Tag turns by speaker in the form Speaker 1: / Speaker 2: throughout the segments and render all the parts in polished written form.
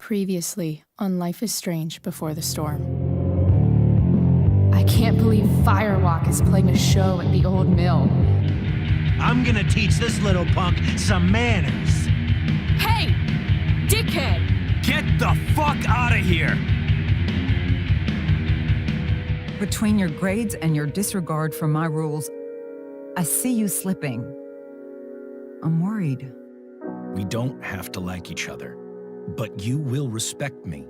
Speaker 1: Previously on Life is Strange Before the Storm. I can't believe Firewalk is playing a show at the old mill.
Speaker 2: I'm gonna teach this little punk some manners.
Speaker 1: Hey! Dickhead!
Speaker 2: Get the fuck out of here!
Speaker 3: Between your grades and your disregard for my rules, I see you slipping. I'm worried.
Speaker 4: We don't have to like each other, but you will respect me.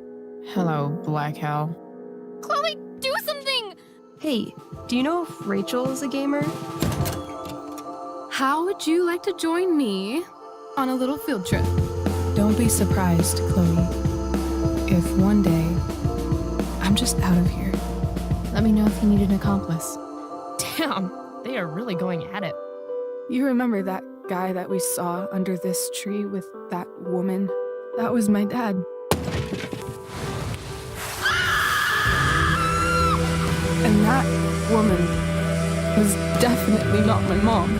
Speaker 1: Hello, Black Hell.
Speaker 5: Chloe, do something! Hey, do you know if Rachel is a gamer? How would you like to join me on a little field trip?
Speaker 1: Don't be surprised, Chloe, if one day I'm just out of here. Let me know if you need an accomplice.
Speaker 5: Damn, they are really going at it.
Speaker 1: You remember that guy that we saw under this tree with that woman? That was my dad. And that woman was definitely not my mom.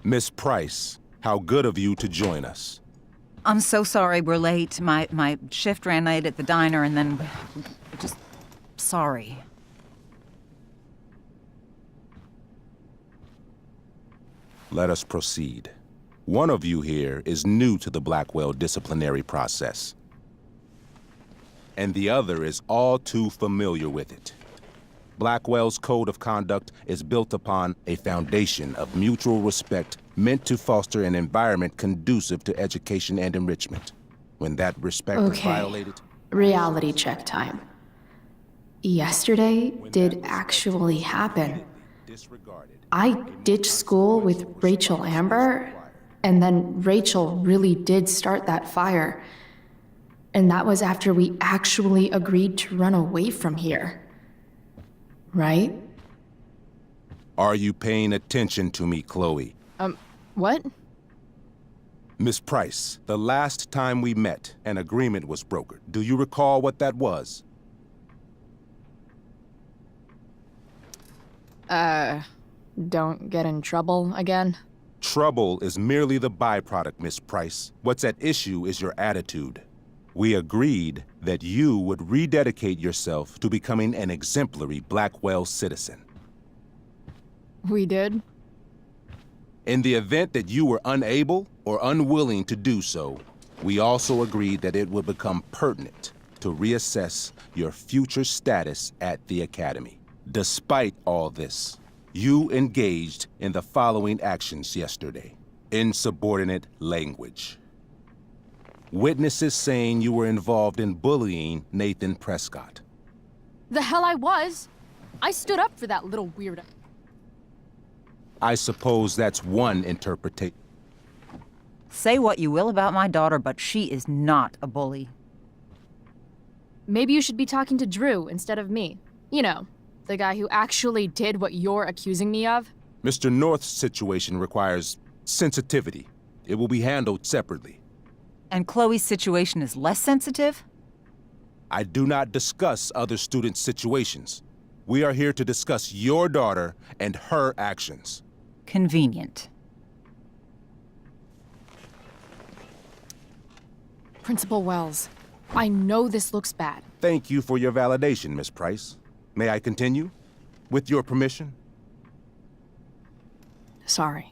Speaker 6: Miss Pryce, how good of you to join us.
Speaker 3: I'm so sorry we're late. My shift ran late at the diner and then... just... sorry.
Speaker 6: Let us proceed. One of you here is new to the Blackwell disciplinary process, and the other is all too familiar with it. Blackwell's code of conduct is built upon a foundation of mutual respect meant to foster an environment conducive to education and enrichment. When that respect is violated...
Speaker 7: Reality check time. Yesterday did actually happen. I ditched school with Rachel Amber, and then Rachel really did start that fire. And that was after we actually agreed to run away from here. Right?
Speaker 6: Are you paying attention to me, Chloe?
Speaker 1: What?
Speaker 6: Miss Pryce, the last time we met, an agreement was brokered. Do you recall what that was?
Speaker 1: Don't get in trouble again?
Speaker 6: Trouble is merely the byproduct, Miss Pryce. What's at issue is your attitude. We agreed that you would rededicate yourself to becoming an exemplary Blackwell citizen.
Speaker 1: We did?
Speaker 6: In the event that you were unable or unwilling to do so, we also agreed that it would become pertinent to reassess your future status at the Academy. Despite all this, you engaged in the following actions yesterday. Insubordinate language. Witnesses saying you were involved in bullying Nathan Prescott.
Speaker 5: The hell I was! I stood up for that little weirdo.
Speaker 6: I suppose that's one interpretation.
Speaker 3: Say what you will about my daughter, but she is not a bully.
Speaker 5: Maybe you should be talking to Drew instead of me. You know, the guy who actually did what you're accusing me of.
Speaker 6: Mr. North's situation requires sensitivity. It will be handled separately.
Speaker 3: And Chloe's situation is less sensitive?
Speaker 6: I do not discuss other students' situations. We are here to discuss your daughter and her actions.
Speaker 3: Convenient.
Speaker 5: Principal Wells, I know this looks bad.
Speaker 6: Thank you for your validation, Miss Pryce. May I continue? With your permission?
Speaker 1: Sorry.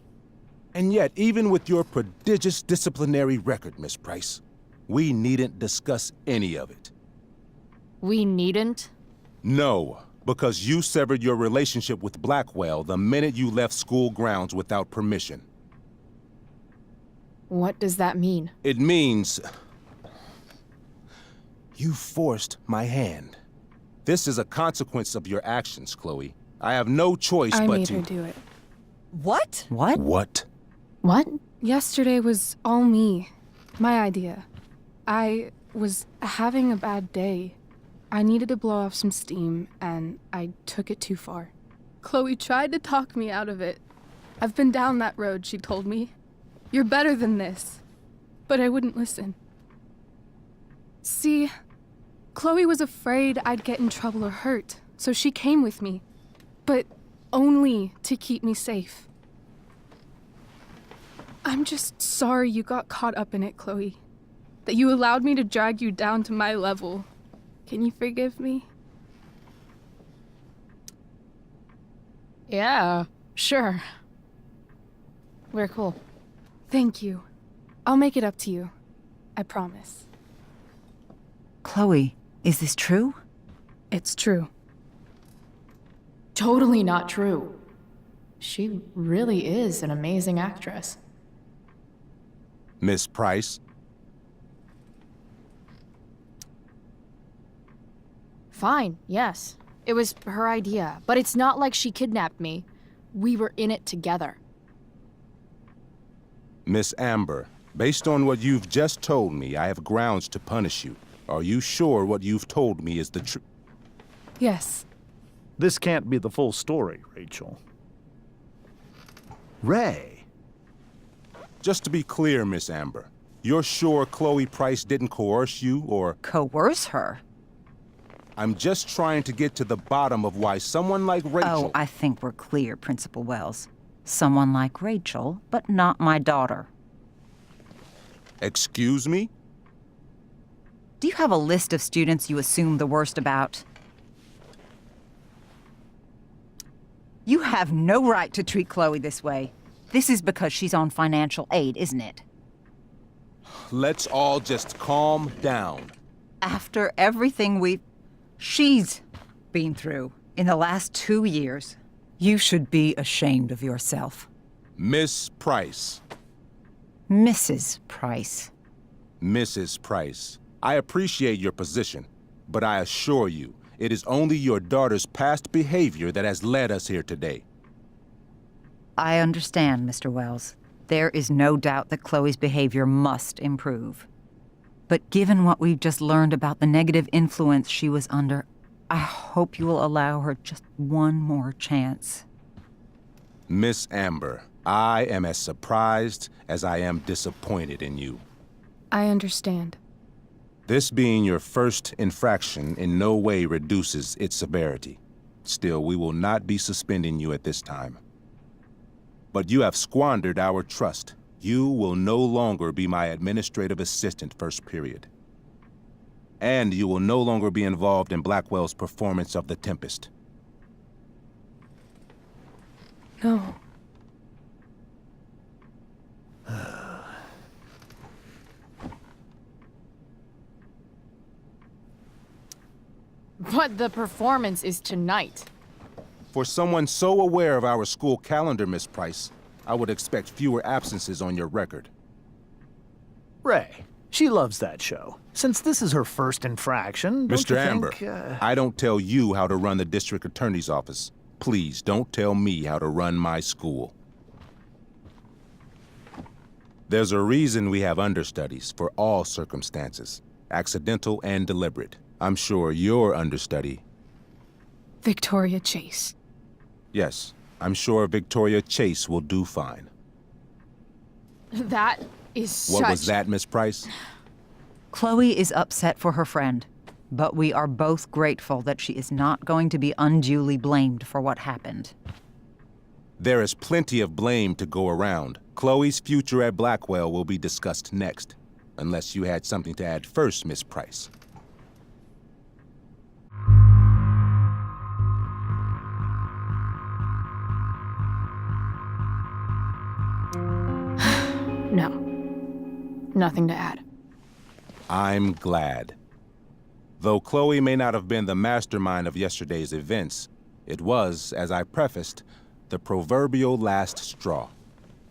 Speaker 6: And yet, even with your prodigious disciplinary record, Miss Pryce, we needn't discuss any of it.
Speaker 5: We needn't?
Speaker 6: No, because you severed your relationship with Blackwell the minute you left school grounds without permission.
Speaker 1: What does that mean?
Speaker 6: It means... you forced my hand. This is a consequence of your actions, Chloe. I have no choice
Speaker 1: I
Speaker 6: but
Speaker 1: made
Speaker 6: to...
Speaker 1: her do it.
Speaker 3: What? What?
Speaker 6: What?
Speaker 1: What? Yesterday was all me. My idea. I was having a bad day. I needed to blow off some steam, and I took it too far. Chloe tried to talk me out of it. I've been down that road, she told me. You're better than this. But I wouldn't listen. See, Chloe was afraid I'd get in trouble or hurt, so she came with me. But only to keep me safe. I'm just sorry you got caught up in it, Chloe. That you allowed me to drag you down to my level. Can you forgive me?
Speaker 5: Yeah, sure. We're cool.
Speaker 1: Thank you. I'll make it up to you. I promise.
Speaker 3: Chloe, is this true?
Speaker 1: It's true.
Speaker 7: Totally not true. She really is an amazing actress.
Speaker 6: Miss Pryce?
Speaker 5: Fine, yes. It was her idea, but it's not like she kidnapped me. We were in it together.
Speaker 6: Miss Amber, based on what you've just told me, I have grounds to punish you. Are you sure what you've told me is the truth?
Speaker 1: Yes.
Speaker 8: This can't be the full story, Rachel. Ray.
Speaker 6: Just to be clear, Miss Amber, you're sure Chloe Pryce didn't coerce you, or...
Speaker 3: Coerce her?
Speaker 6: I'm just trying to get to the bottom of why someone like Rachel...
Speaker 3: Oh, I think we're clear, Principal Wells. Someone like Rachel, but not my daughter.
Speaker 6: Excuse me?
Speaker 3: Do you have a list of students you assume the worst about? You have no right to treat Chloe this way. This is because she's on financial aid, isn't it?
Speaker 6: Let's all just calm down.
Speaker 3: After everything she's been through in the last 2 years, you should be ashamed of yourself.
Speaker 6: Miss Pryce.
Speaker 3: Mrs. Pryce.
Speaker 6: Mrs. Pryce, I appreciate your position, but I assure you, it is only your daughter's past behavior that has led us here today.
Speaker 3: I understand, Mr. Wells. There is no doubt that Chloe's behavior must improve. But given what we've just learned about the negative influence she was under, I hope you will allow her just one more chance.
Speaker 6: Miss Amber, I am as surprised as I am disappointed in you.
Speaker 1: I understand.
Speaker 6: This being your first infraction in no way reduces its severity. Still, we will not be suspending you at this time. But you have squandered our trust. You will no longer be my administrative assistant first period. And you will no longer be involved in Blackwell's performance of The Tempest.
Speaker 1: No.
Speaker 5: But the performance is tonight.
Speaker 6: For someone so aware of our school calendar, Miss Pryce, I would expect fewer absences on your record.
Speaker 8: Ray. She loves that show. Since this is her first infraction, don't
Speaker 6: Mr.
Speaker 8: you
Speaker 6: Amber,
Speaker 8: think,
Speaker 6: I don't tell you how to run the district attorney's office. Please don't tell me how to run my school. There's a reason we have understudies for all circumstances, accidental and deliberate. I'm sure your understudy...
Speaker 1: Victoria Chase.
Speaker 6: Yes, I'm sure Victoria Chase will do fine.
Speaker 5: That is such...
Speaker 6: What was that, Miss Pryce?
Speaker 3: Chloe is upset for her friend, but we are both grateful that she is not going to be unduly blamed for what happened.
Speaker 6: There is plenty of blame to go around. Chloe's future at Blackwell will be discussed next. Unless you had something to add first, Miss Pryce.
Speaker 5: No. Nothing to add.
Speaker 6: I'm glad. Though Chloe may not have been the mastermind of yesterday's events, it was, as I prefaced, the proverbial last straw.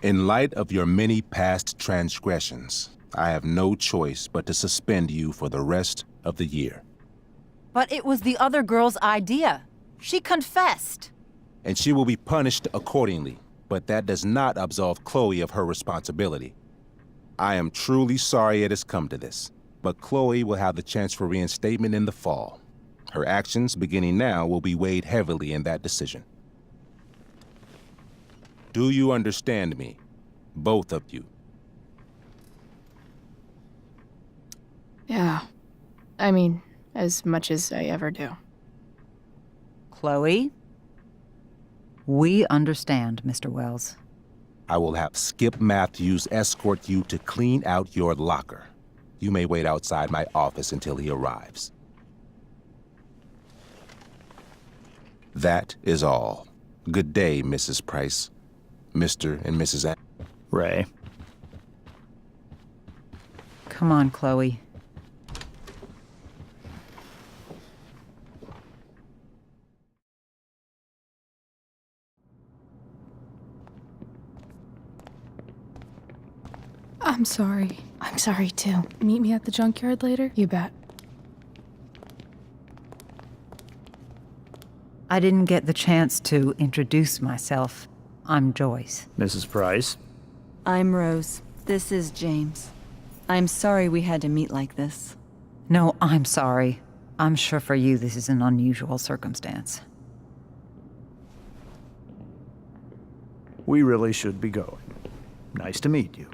Speaker 6: In light of your many past transgressions, I have no choice but to suspend you for the rest of the year.
Speaker 3: But it was the other girl's idea. She confessed.
Speaker 6: And she will be punished accordingly, but that does not absolve Chloe of her responsibility. I am truly sorry it has come to this. but Chloe will have the chance for reinstatement in the fall. Her actions, beginning now, will be weighed heavily in that decision. Do you understand me? Both of you.
Speaker 5: Yeah. I mean, as much as I ever do.
Speaker 3: Chloe? We understand, Mr. Wells.
Speaker 6: I will have Skip Matthews escort you to clean out your locker. You may wait outside my office until he arrives. That is all. Good day, Mrs. Pryce. Mr. and Mrs.
Speaker 8: Ray.
Speaker 3: Come on, Chloe.
Speaker 1: I'm sorry.
Speaker 7: I'm sorry too.
Speaker 1: Meet me at the junkyard later?
Speaker 7: You bet.
Speaker 3: I didn't get the chance to introduce myself. I'm Joyce.
Speaker 8: Mrs. Pryce.
Speaker 9: I'm Rose. This is James. I'm sorry we had to meet like this.
Speaker 3: No, I'm sorry. I'm sure for you this is an unusual circumstance.
Speaker 8: We really should be going. Nice to meet you.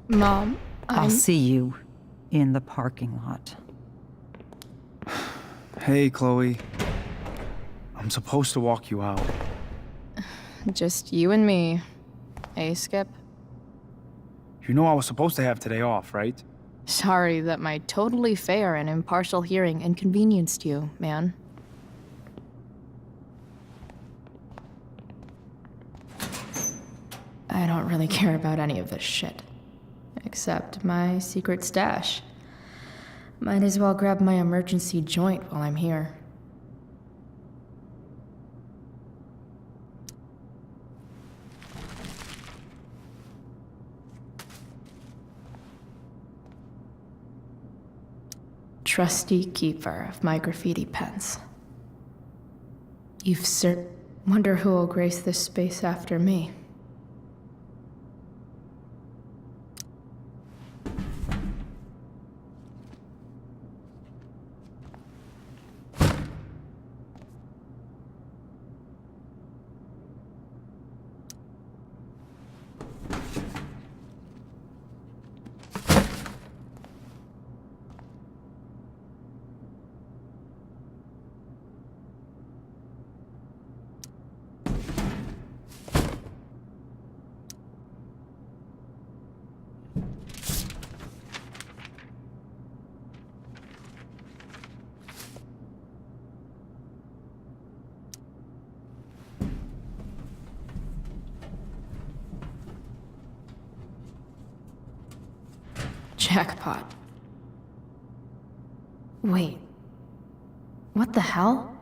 Speaker 1: Mom,
Speaker 3: I'll see you in the parking lot.
Speaker 10: Hey, Chloe. I'm supposed to walk you out.
Speaker 5: Just you and me. Hey, Skip?
Speaker 10: You know I was supposed to have today off, right?
Speaker 5: Sorry that my totally fair and impartial hearing inconvenienced you, man.
Speaker 7: I don't really care about any of this shit. Except my secret stash. Might as well grab my emergency joint while I'm here. Trusty keeper of my graffiti pens. Wonder who will grace this space after me. Jackpot. Wait. What the hell?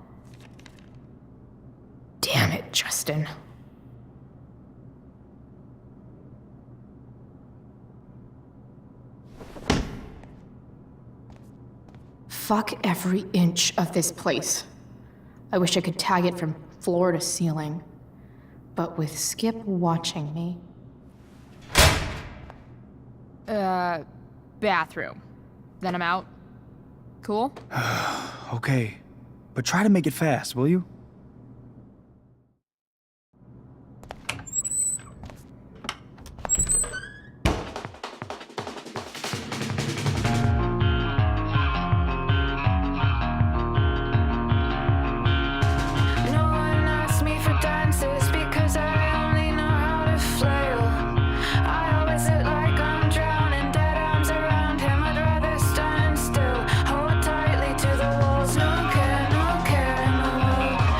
Speaker 7: Damn it, Justin. Fuck every inch of this place. I wish I could tag it from floor to ceiling. But with Skip watching me...
Speaker 5: Bathroom. Then I'm out. Cool?
Speaker 10: Okay, but try to make it fast, will you?
Speaker 11: Hold tightly to the walls, no care, no care, no.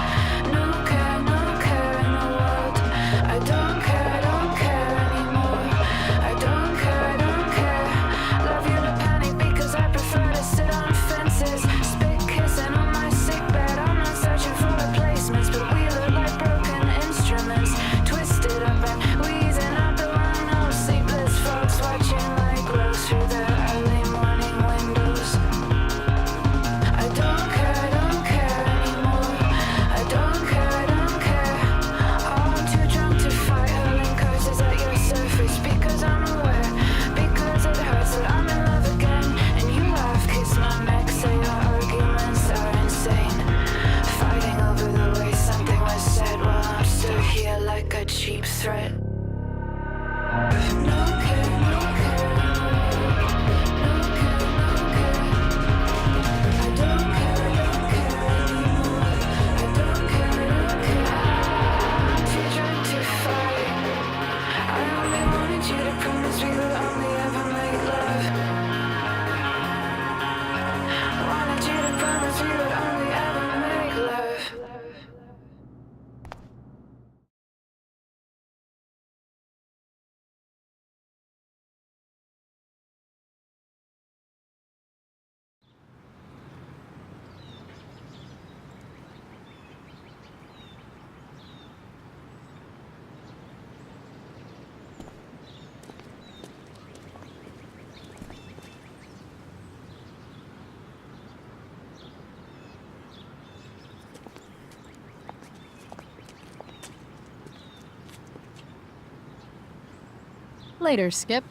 Speaker 5: Later, Skip.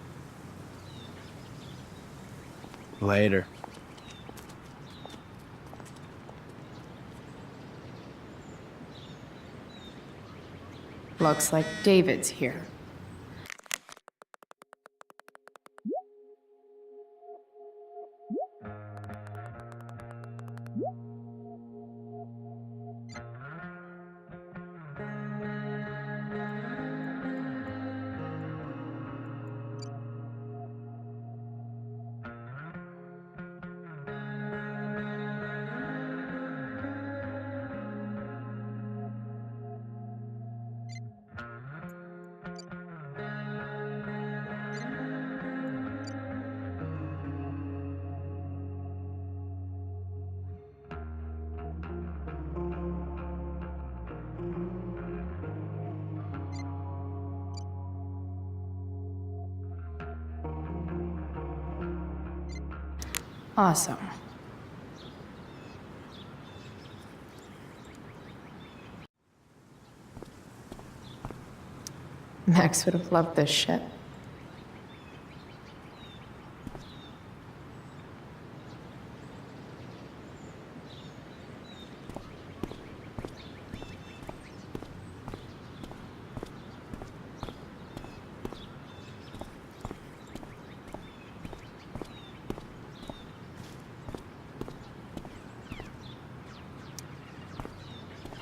Speaker 10: Later.
Speaker 7: Looks like David's here. Awesome. Max would have loved this shit.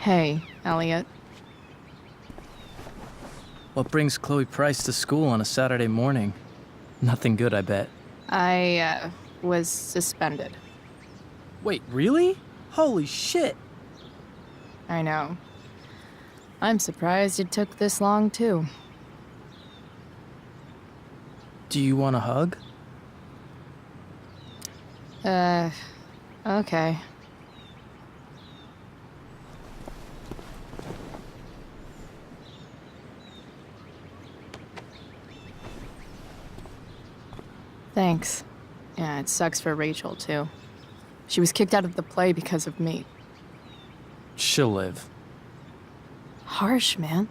Speaker 7: Hey, Elliot.
Speaker 11: What brings Chloe Pryce to school on a Saturday morning? Nothing good, I bet.
Speaker 7: I was suspended.
Speaker 11: Wait, really? Holy shit!
Speaker 7: I know. I'm surprised it took this long, too.
Speaker 11: Do you want a hug?
Speaker 7: Okay. Thanks. Yeah, it sucks for Rachel, too. She was kicked out of the play because of me.
Speaker 11: She'll live.
Speaker 7: Harsh, man.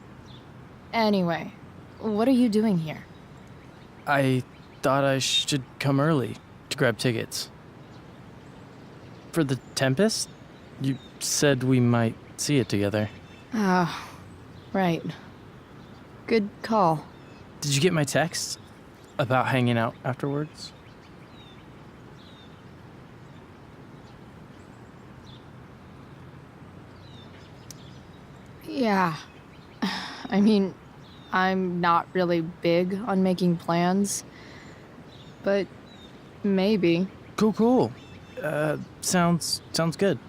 Speaker 7: Anyway, what are you doing here?
Speaker 11: I thought I should come early to grab tickets. For the Tempest? You said we might see it together.
Speaker 7: Oh, right. Good call.
Speaker 11: Did you get my text? About hanging out afterwards?
Speaker 7: Yeah. I mean, I'm not really big on making plans, but maybe.
Speaker 11: Cool. Sounds good.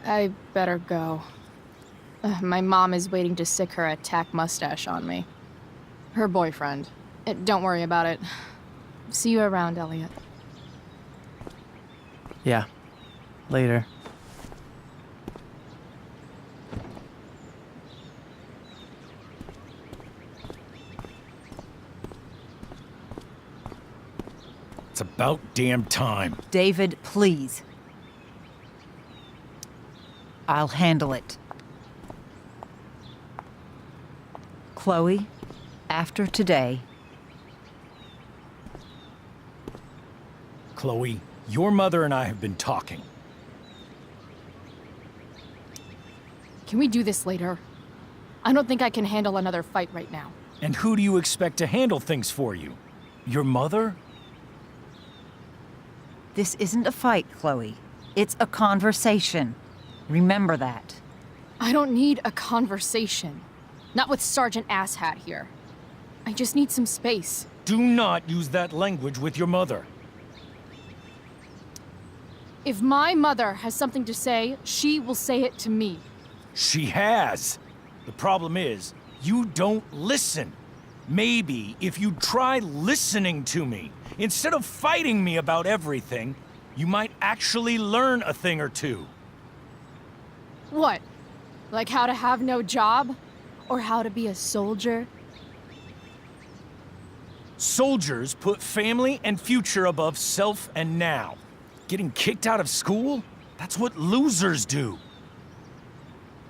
Speaker 7: I better go. My mom is waiting to sick her attack mustache on me. Her boyfriend. Don't worry about it. See you around, Elliot.
Speaker 11: Yeah. Later.
Speaker 4: It's about damn time.
Speaker 3: David, please. I'll handle it. Chloe, after today...
Speaker 4: Chloe, your mother and I have been talking.
Speaker 5: Can we do this later? I don't think I can handle another fight right now.
Speaker 4: And who do you expect to handle things for you? Your mother?
Speaker 3: This isn't a fight, Chloe. It's a conversation. Remember that.
Speaker 5: I don't need a conversation. Not with Sergeant Asshat here. I just need some space.
Speaker 4: Do not use that language with your mother.
Speaker 5: If my mother has something to say, she will say it to me.
Speaker 4: She has. The problem is, you don't listen. Maybe if you'd try listening to me, instead of fighting me about everything, you might actually learn a thing or two.
Speaker 5: What? Like how to have no job? Or how to be a soldier?
Speaker 4: Soldiers put family and future above self and now. Getting kicked out of school? That's what losers do.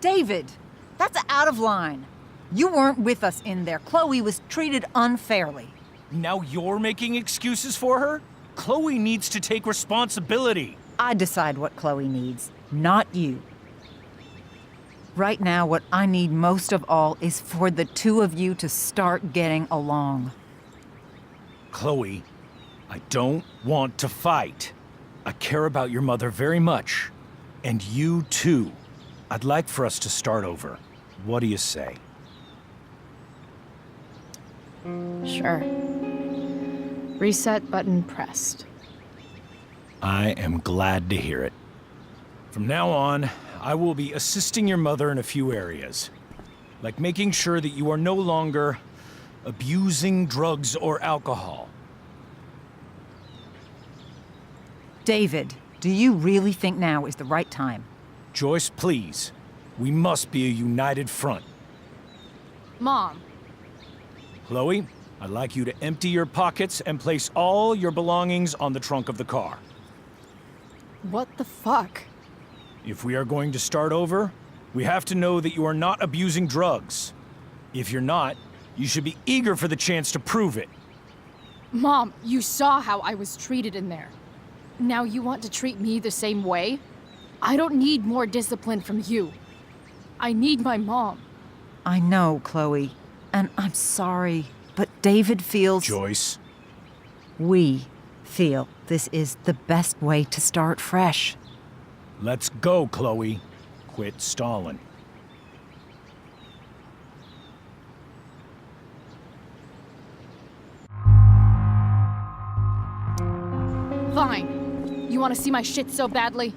Speaker 3: David, that's out of line. You weren't with us in there. Chloe was treated unfairly.
Speaker 4: Now you're making excuses for her? Chloe needs to take responsibility.
Speaker 3: I decide what Chloe needs, not you. Right now, what I need most of all is for the two of you to start getting along.
Speaker 4: Chloe, I don't want to fight. I care about your mother very much. And you too. I'd like for us to start over. What do you say?
Speaker 5: Sure. Reset button pressed.
Speaker 4: I am glad to hear it. From now on, I will be assisting your mother in a few areas. Like making sure that you are no longer abusing drugs or alcohol.
Speaker 3: David, do you really think now is the right time?
Speaker 4: Joyce, please. We must be a united front.
Speaker 5: Mom,
Speaker 4: Chloe, I'd like you to empty your pockets and place all your belongings on the trunk of the car.
Speaker 5: what the fuck?
Speaker 4: If we are going to start over, we have to know that you are not abusing drugs. If you're not, you should be eager for the chance to prove it.
Speaker 5: Mom, you saw how I was treated in there. Now you want to treat me the same way? I don't need more discipline from you. I need my mom.
Speaker 3: I know, Chloe, and I'm sorry, but David feels...
Speaker 4: Joyce.
Speaker 3: We feel this is the best way to start fresh.
Speaker 4: Let's go, Chloe. Quit stalling.
Speaker 5: Fine. You want to see my shit so badly?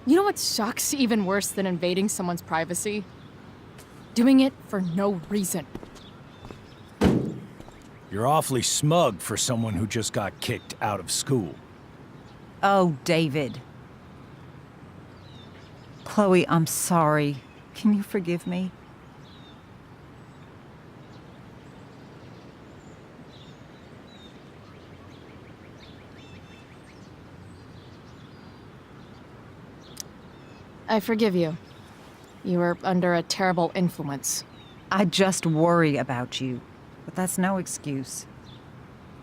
Speaker 5: You know what sucks even worse than invading someone's privacy? Doing it for no reason.
Speaker 4: You're awfully smug for someone who just got kicked out of school.
Speaker 3: Oh, David. Chloe, I'm sorry. Can you forgive me?
Speaker 5: I forgive you. You were under a terrible influence.
Speaker 3: I just worry about you, but that's no excuse.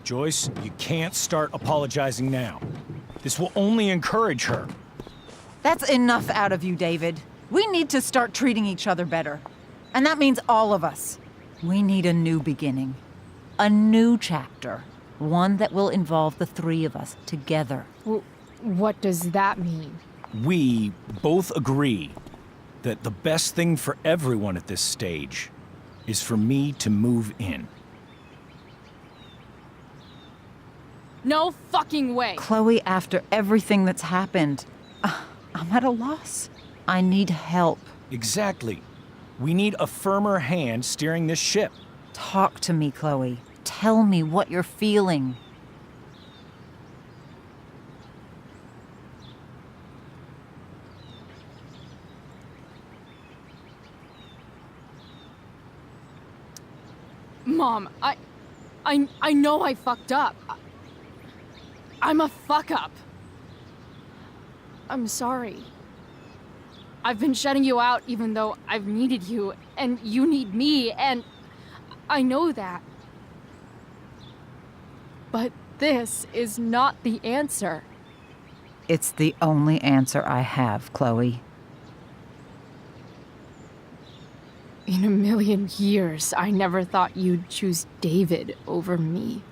Speaker 4: Joyce, you can't start apologizing now. This will only encourage her.
Speaker 3: That's enough out of you, David. We need to start treating each other better. And that means all of us. We need a new beginning. A new chapter. One that will involve the three of us together.
Speaker 5: What does that mean?
Speaker 4: We both agree that the best thing for everyone at this stage is for me to move in.
Speaker 5: No fucking way!
Speaker 3: Chloe, after everything that's happened, I'm at a loss. I need help.
Speaker 4: Exactly. We need a firmer hand steering this ship.
Speaker 3: Talk to me, Chloe. Tell me what you're feeling.
Speaker 5: Mom, I know I fucked up. I'm a fuck up. I'm sorry. I've been shutting you out even though I've needed you, and you need me, and I know that. But this is not the answer.
Speaker 3: It's the only answer I have, Chloe.
Speaker 5: In a million years, I never thought you'd choose David over me.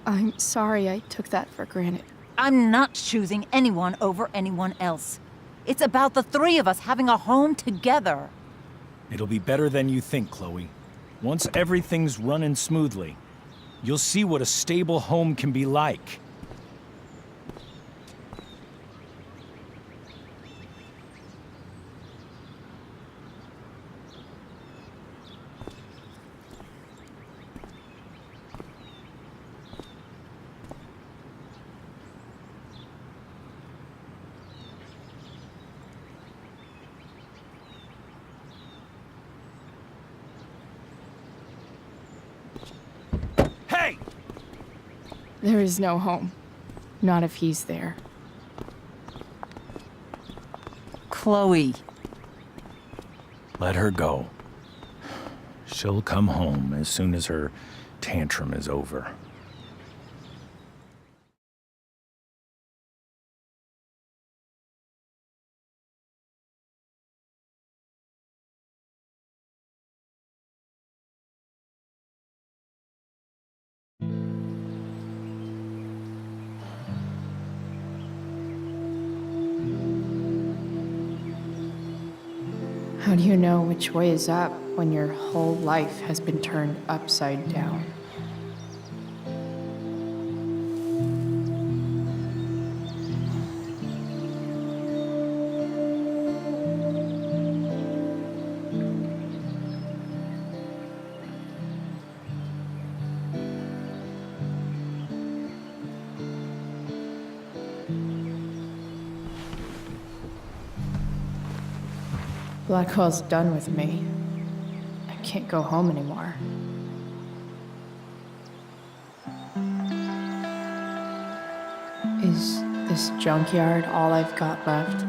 Speaker 5: I'm sorry I took that for granted.
Speaker 3: I'm not choosing anyone over anyone else. It's about the three of us having a home together.
Speaker 4: It'll be better than you think, Chloe. Once everything's running smoothly, you'll see what a stable home can be like.
Speaker 5: There is no home. Not if he's there.
Speaker 3: Chloe.
Speaker 4: Let her go. She'll come home as soon as her tantrum is over.
Speaker 7: How do you know which way is up when your whole life has been turned upside down? Blackwell's done with me. I can't go home anymore. Is this junkyard all I've got left?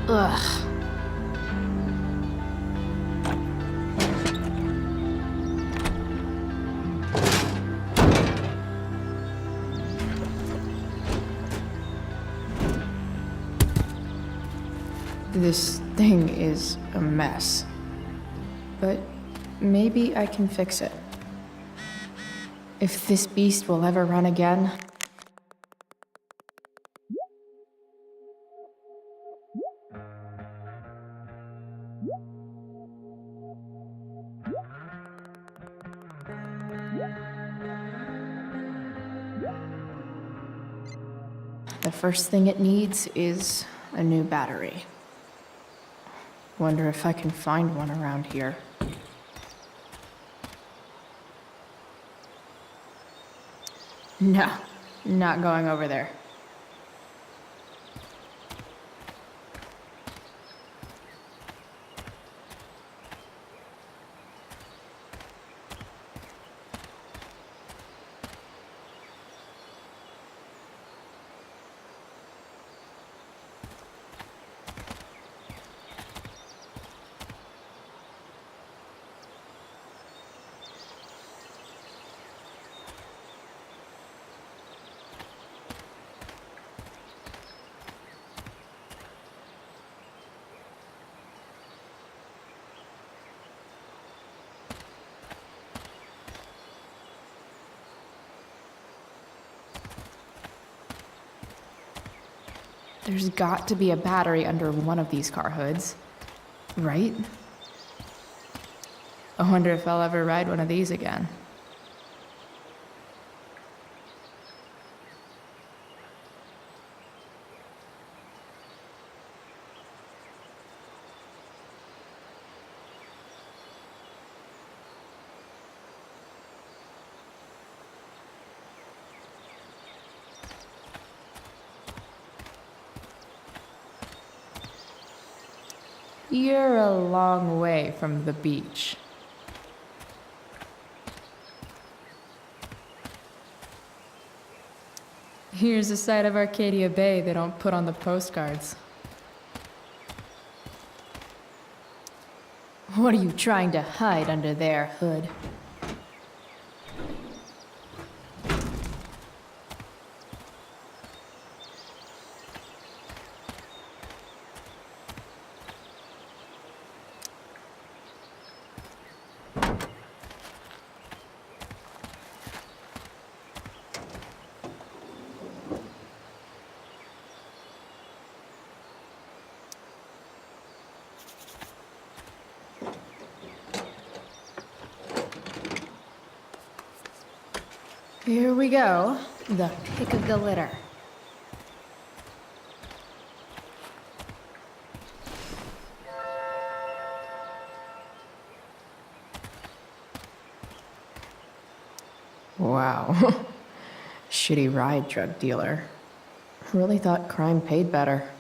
Speaker 7: Ugh. This thing is a mess. But maybe I can fix it. If this beast will ever run again, the first thing it needs is a new battery. Wonder if I can find one around here. No, not going over there. There's got to be a battery under one of these car hoods, right? I wonder if I'll ever ride one of these again. You're a long way from the beach. Here's a side of Arcadia Bay they don't put on the postcards.
Speaker 5: What are you trying to hide under there, Hood? Here we go. The pick of the litter. Wow. Shitty ride drug dealer. Really thought crime paid better.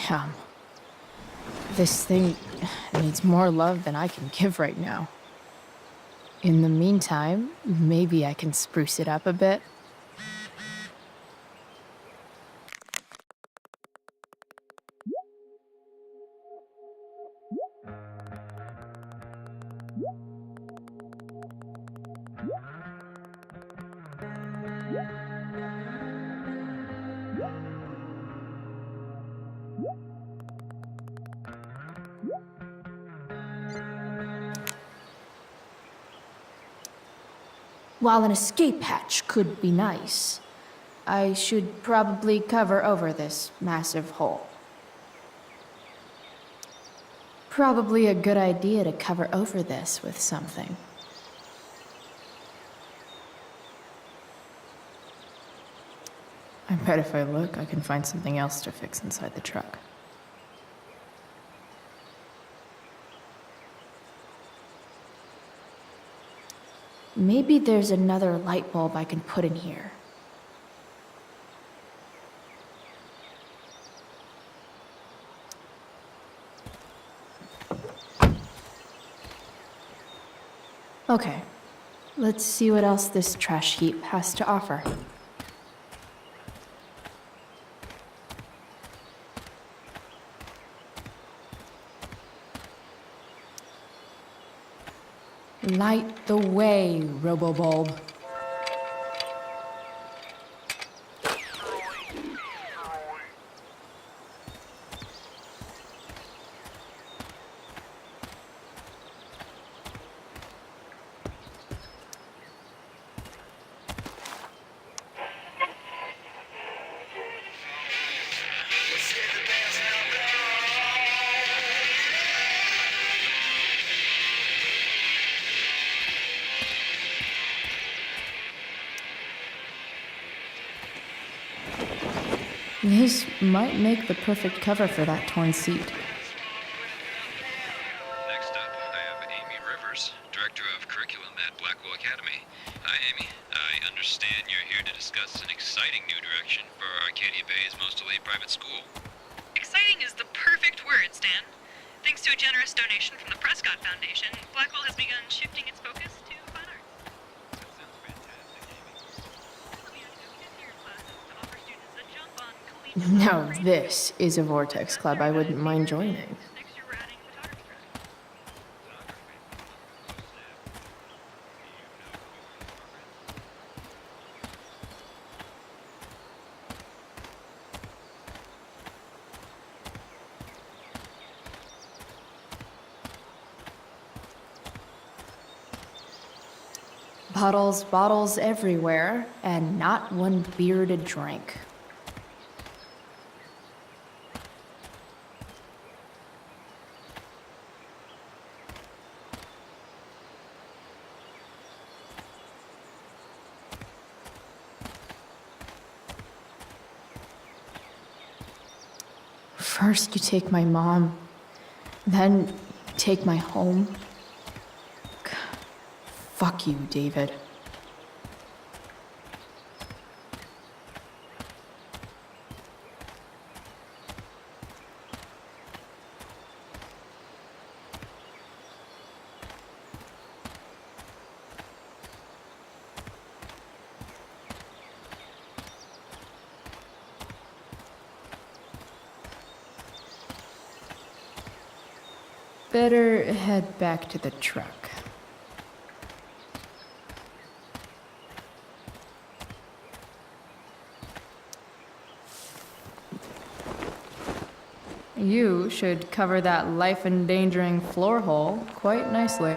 Speaker 5: Damn. This thing needs more love than I can give right now. In the meantime, maybe I can spruce it up a bit. While an escape hatch could be nice, I should probably cover over this massive hole. Probably a good idea to cover over this with something. I bet if I look, I can find something else to fix inside the truck. Maybe there's another light bulb I can put in here. Okay, let's see what else this trash heap has to offer. Light the way, Robobulb. This might make the perfect cover for that torn seat.
Speaker 12: Next up, I have Amy Rivers, Director of Curriculum at Blackwell Academy. Hi, Amy. I understand you're here to discuss an exciting new direction for Arcadia Bay's most elite private school.
Speaker 13: Exciting is the perfect word, Stan. Thanks to a generous donation from the Prescott Foundation, Blackwell has begun shifting its focus to fine arts.
Speaker 12: That sounds fantastic.
Speaker 7: Now this is a Vortex Club I wouldn't mind joining. Bottles, bottles everywhere, and not one beer to drink. First you take my mom, then take my home. Fuck you, David. Better head back to the truck. You should cover that life-endangering floor hole quite nicely.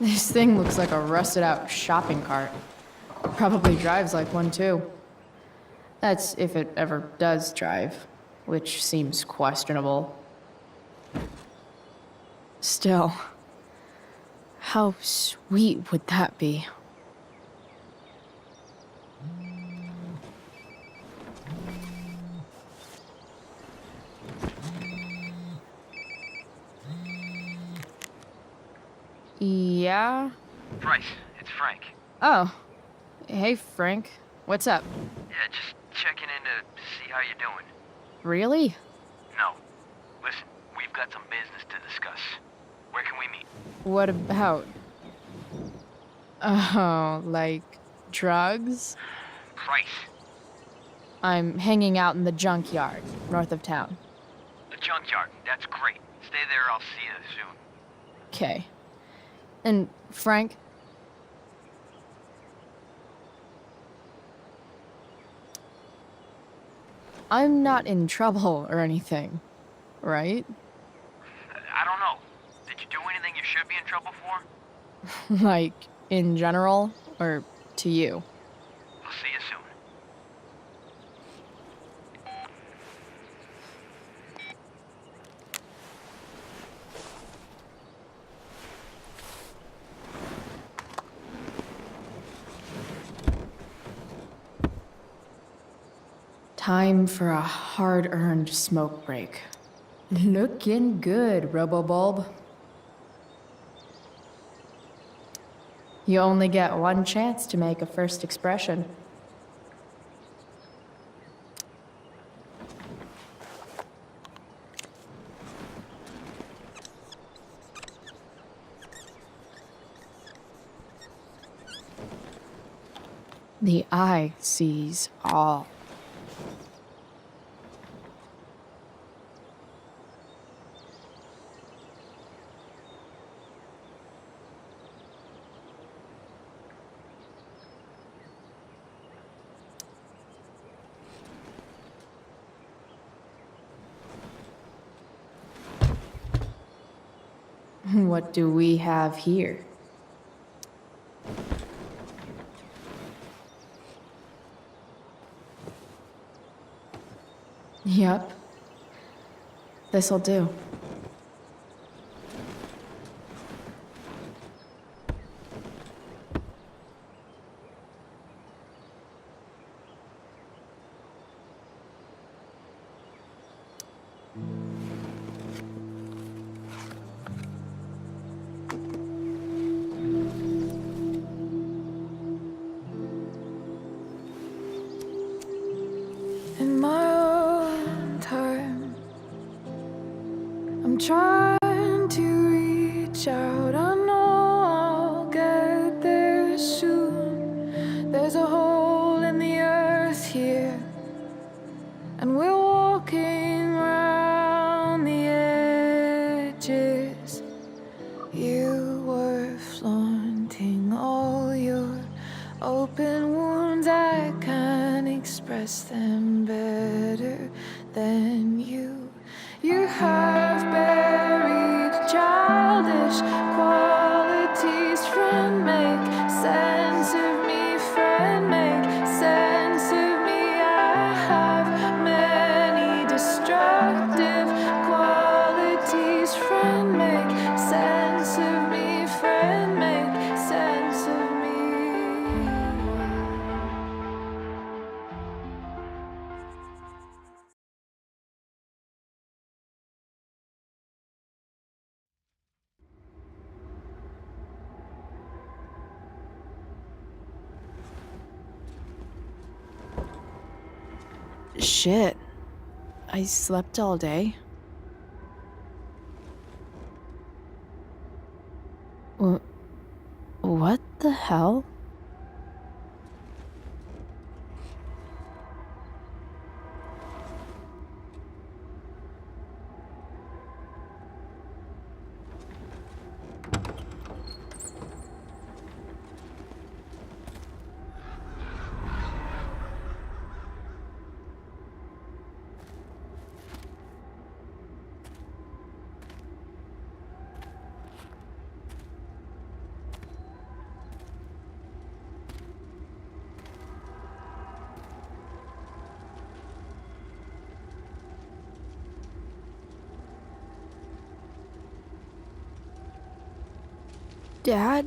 Speaker 7: This thing looks like a rusted out shopping cart. Probably drives like one too. That's if it ever does drive, which seems questionable. Still, how sweet would that be? Yeah?
Speaker 14: Pryce, it's Frank.
Speaker 7: Oh. Hey, Frank. What's up?
Speaker 14: Yeah, just checking in to see how you're doing.
Speaker 7: Really?
Speaker 14: No. Listen, we've got some business to discuss. Where can we meet?
Speaker 7: What about? Oh, like drugs?
Speaker 14: Pryce.
Speaker 7: I'm hanging out in the junkyard, north of town.
Speaker 14: The junkyard. That's great. Stay there, I'll see you soon.
Speaker 7: Okay. And Frank? I'm not in trouble or anything, right?
Speaker 14: I don't know. Did you do anything you should be in trouble for?
Speaker 7: Like, in general, or to you?
Speaker 14: I'll see you soon.
Speaker 7: Time for a hard-earned smoke break. Looking good, Robobulb. You only get one chance to make a first expression. The eye sees all. What do we have here? Yep. This'll do.
Speaker 1: In my own time, I'm trying to reach out. I know I'll get there soon. There's a hole in the earth here, and we're walking around the edges. You were flaunting all your open wounds. I can't express them better than you. You have buried childish qualities. Friend, make sense of me. Friend, make sense of me. I have many destructive qualities. Friend, make sense of me. Friend, make sense of me. Shit. I slept all day. What the hell? Dad?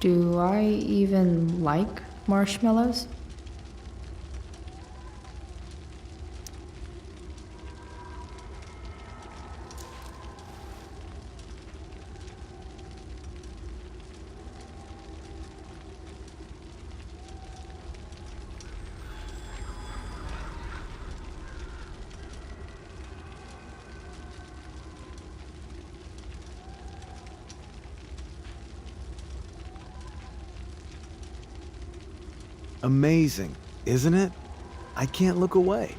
Speaker 1: Do I even like marshmallows?
Speaker 8: Amazing, isn't it? I can't look away.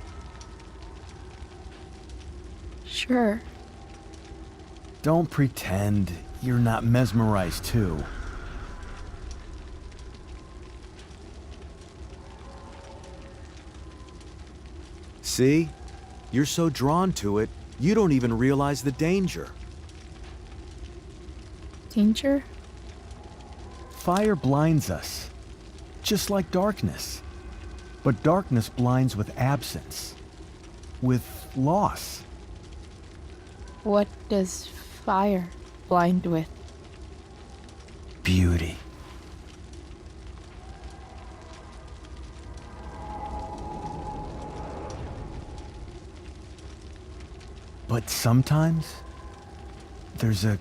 Speaker 1: Sure.
Speaker 8: Don't pretend you're not mesmerized too. See?
Speaker 15: You're so drawn to it, you don't even realize the danger.
Speaker 1: Danger?
Speaker 15: Fire blinds us, just like darkness. But darkness blinds with absence, with loss.
Speaker 7: What does fire blind with?
Speaker 15: Beauty. But sometimes, there's a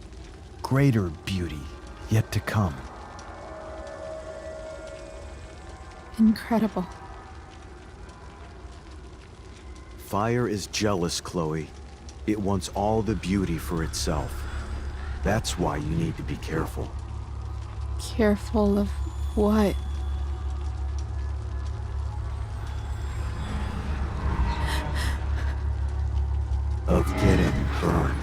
Speaker 15: greater beauty yet to come.
Speaker 7: Incredible.
Speaker 15: Fire is jealous, Chloe. It wants all the beauty for itself. That's why you need to be careful.
Speaker 7: Careful of what?
Speaker 15: Of getting burned.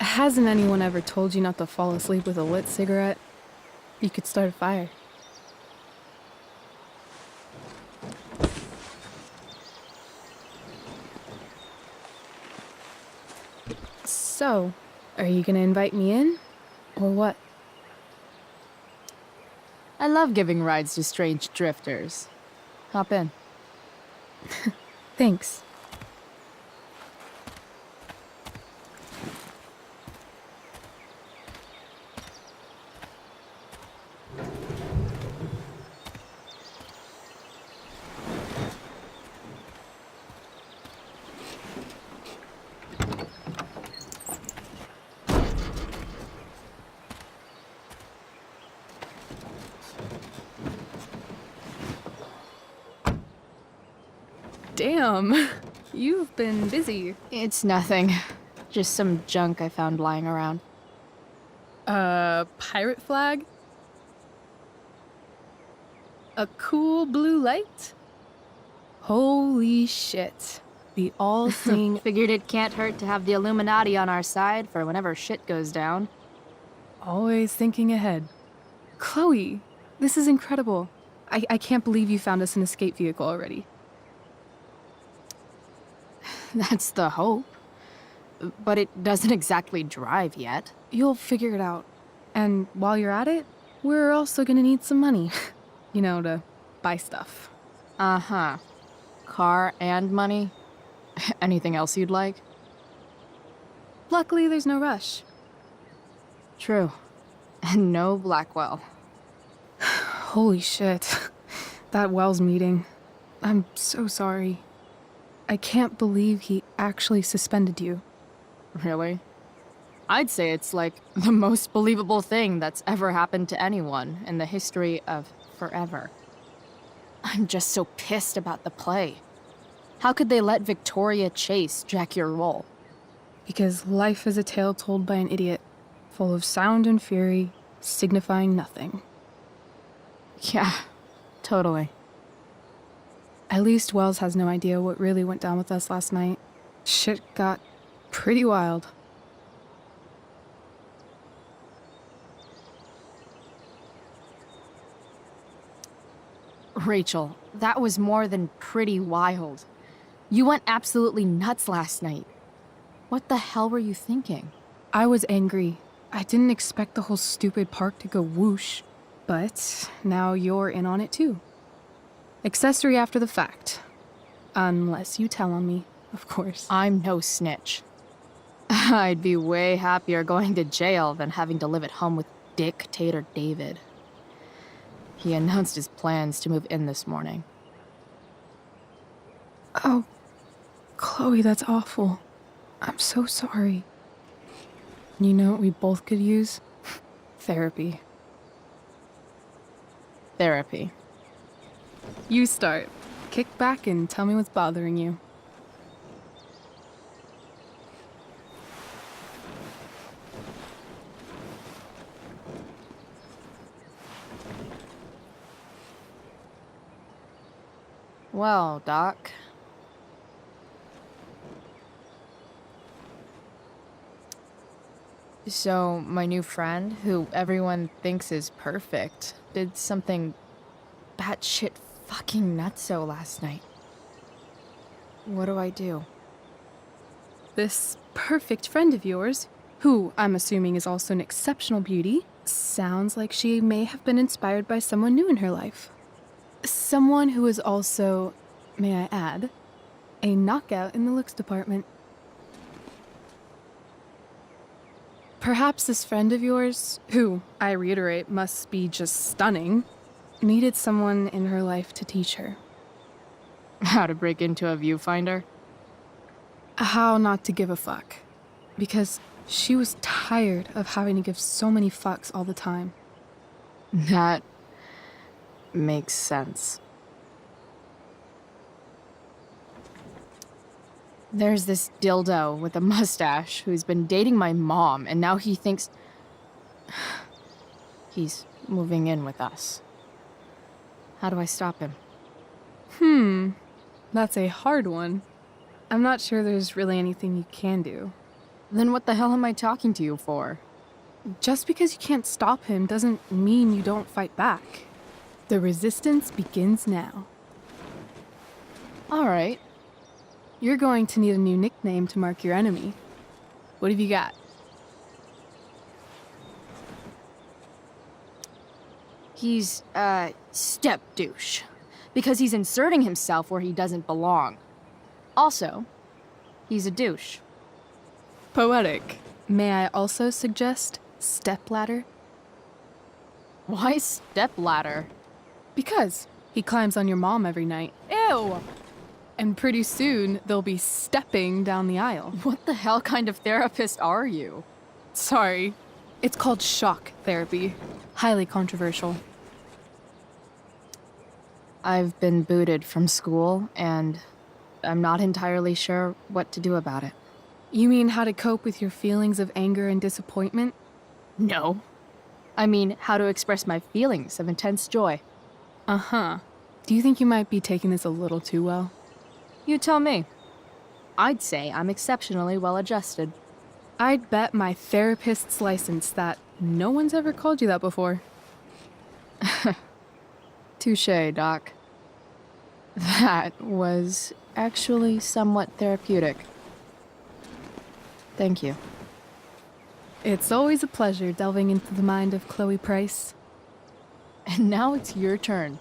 Speaker 1: Hasn't anyone ever told you not to fall asleep with a lit cigarette? You could start a fire. So, are you gonna invite me in? Or what?
Speaker 5: I love giving rides to strange drifters. Hop in.
Speaker 1: Thanks. Damn, you've been busy.
Speaker 5: It's nothing. Just some junk I found lying around.
Speaker 1: Pirate flag? A cool blue light? Holy shit. The all-seeing...
Speaker 5: Figured it can't hurt to have the Illuminati on our side for whenever shit goes down.
Speaker 1: Always thinking ahead. Chloe, this is incredible. I can't believe you found us an escape vehicle already.
Speaker 5: That's the hope. But it doesn't exactly drive yet.
Speaker 1: You'll figure it out. And while you're at it, we're also gonna need some money. You know, to buy stuff.
Speaker 5: Uh-huh. Car and money? Anything else you'd like?
Speaker 1: Luckily, there's no rush.
Speaker 5: True. And no Blackwell.
Speaker 1: Holy shit. That Wells meeting. I'm so sorry. I can't believe he actually suspended you.
Speaker 5: Really? I'd say it's like the most believable thing that's ever happened to anyone in the history of forever. I'm just so pissed about the play. How could they let Victoria Chase jack your role?
Speaker 1: Because life is a tale told by an idiot, full of sound and fury, signifying nothing.
Speaker 5: Yeah, totally.
Speaker 1: At least Wells has no idea what really went down with us last night. Shit got pretty wild.
Speaker 5: Rachel, that was more than pretty wild. You went absolutely nuts last night. What the hell were you thinking?
Speaker 1: I was angry. I didn't expect the whole stupid park to go whoosh. But now you're in on it too. Accessory after the fact. Unless you tell on me, of course.
Speaker 5: I'm no snitch. I'd be way happier going to jail than having to live at home with Dictator David. He announced his plans to move in this morning.
Speaker 1: Oh, Chloe, that's awful. I'm so sorry. You know what we both could use? Therapy.
Speaker 5: Therapy.
Speaker 1: You start. Kick back and tell me what's bothering you.
Speaker 5: Well, Doc. So, my new friend, who everyone thinks is perfect, did something batshit fucking nutso last night. What do I do?
Speaker 1: This perfect friend of yours, who I'm assuming is also an exceptional beauty, sounds like she may have been inspired by someone new in her life. Someone who is also, may I add, a knockout in the looks department. Perhaps this friend of yours, who, I reiterate, must be just stunning, needed someone in her life to teach her.
Speaker 5: How to break into a viewfinder?
Speaker 1: How not to give a fuck. Because she was tired of having to give so many fucks all the time.
Speaker 5: That makes sense. There's this dildo with a mustache who's been dating my mom, and now he thinks he's moving in with us. How do I stop him?
Speaker 1: That's a hard one. I'm not sure there's really anything you can do.
Speaker 5: Then what the hell am I talking to you for?
Speaker 1: Just because you can't stop him doesn't mean you don't fight back. The resistance begins now.
Speaker 5: All right.
Speaker 1: You're going to need a new nickname to mark your enemy. What have you got?
Speaker 5: He's, step douche. Because he's inserting himself where he doesn't belong. Also, he's a douche.
Speaker 1: Poetic. May I also suggest stepladder?
Speaker 5: Why stepladder?
Speaker 1: Because he climbs on your mom every night.
Speaker 5: Ew!
Speaker 1: And pretty soon, they'll be stepping down the aisle.
Speaker 5: What the hell kind of therapist are you?
Speaker 1: Sorry. It's called shock therapy. Highly controversial.
Speaker 5: I've been booted from school, and I'm not entirely sure what to do about it.
Speaker 1: You mean how to cope with your feelings of anger and disappointment?
Speaker 5: No. I mean, how to express my feelings of intense joy.
Speaker 1: Uh-huh. Do you think you might be taking this a little too well?
Speaker 5: You tell me. I'd say I'm exceptionally well adjusted.
Speaker 1: I'd bet my therapist's license that no one's ever called you that before.
Speaker 5: Touché, Doc. That was actually somewhat therapeutic. Thank you.
Speaker 1: It's always a pleasure delving into the mind of Chloe Pryce.
Speaker 5: And now it's your turn.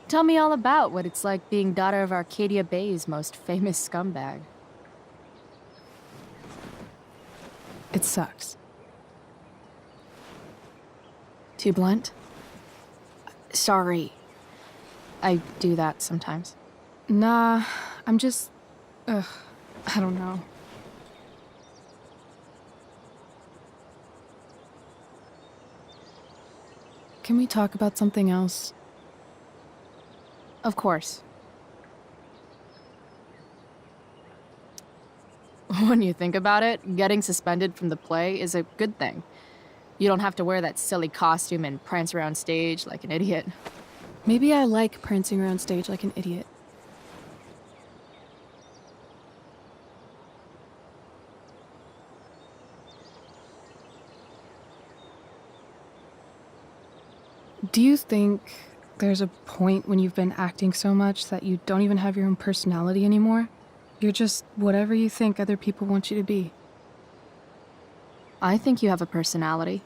Speaker 5: Tell me all about what it's like being daughter of Arcadia Bay's most famous scumbag.
Speaker 1: It sucks.
Speaker 5: Too blunt? Sorry. I do that sometimes.
Speaker 1: Nah, I'm just... I don't know. Can we talk about something else?
Speaker 5: Of course. When you think about it, getting suspended from the play is a good thing. You don't have to wear that silly costume and prance around stage like an idiot.
Speaker 1: Maybe I like prancing around stage like an idiot. Do you think there's a point when you've been acting so much that you don't even have your own personality anymore? You're just whatever you think other people want you to be.
Speaker 5: I think you have a personality.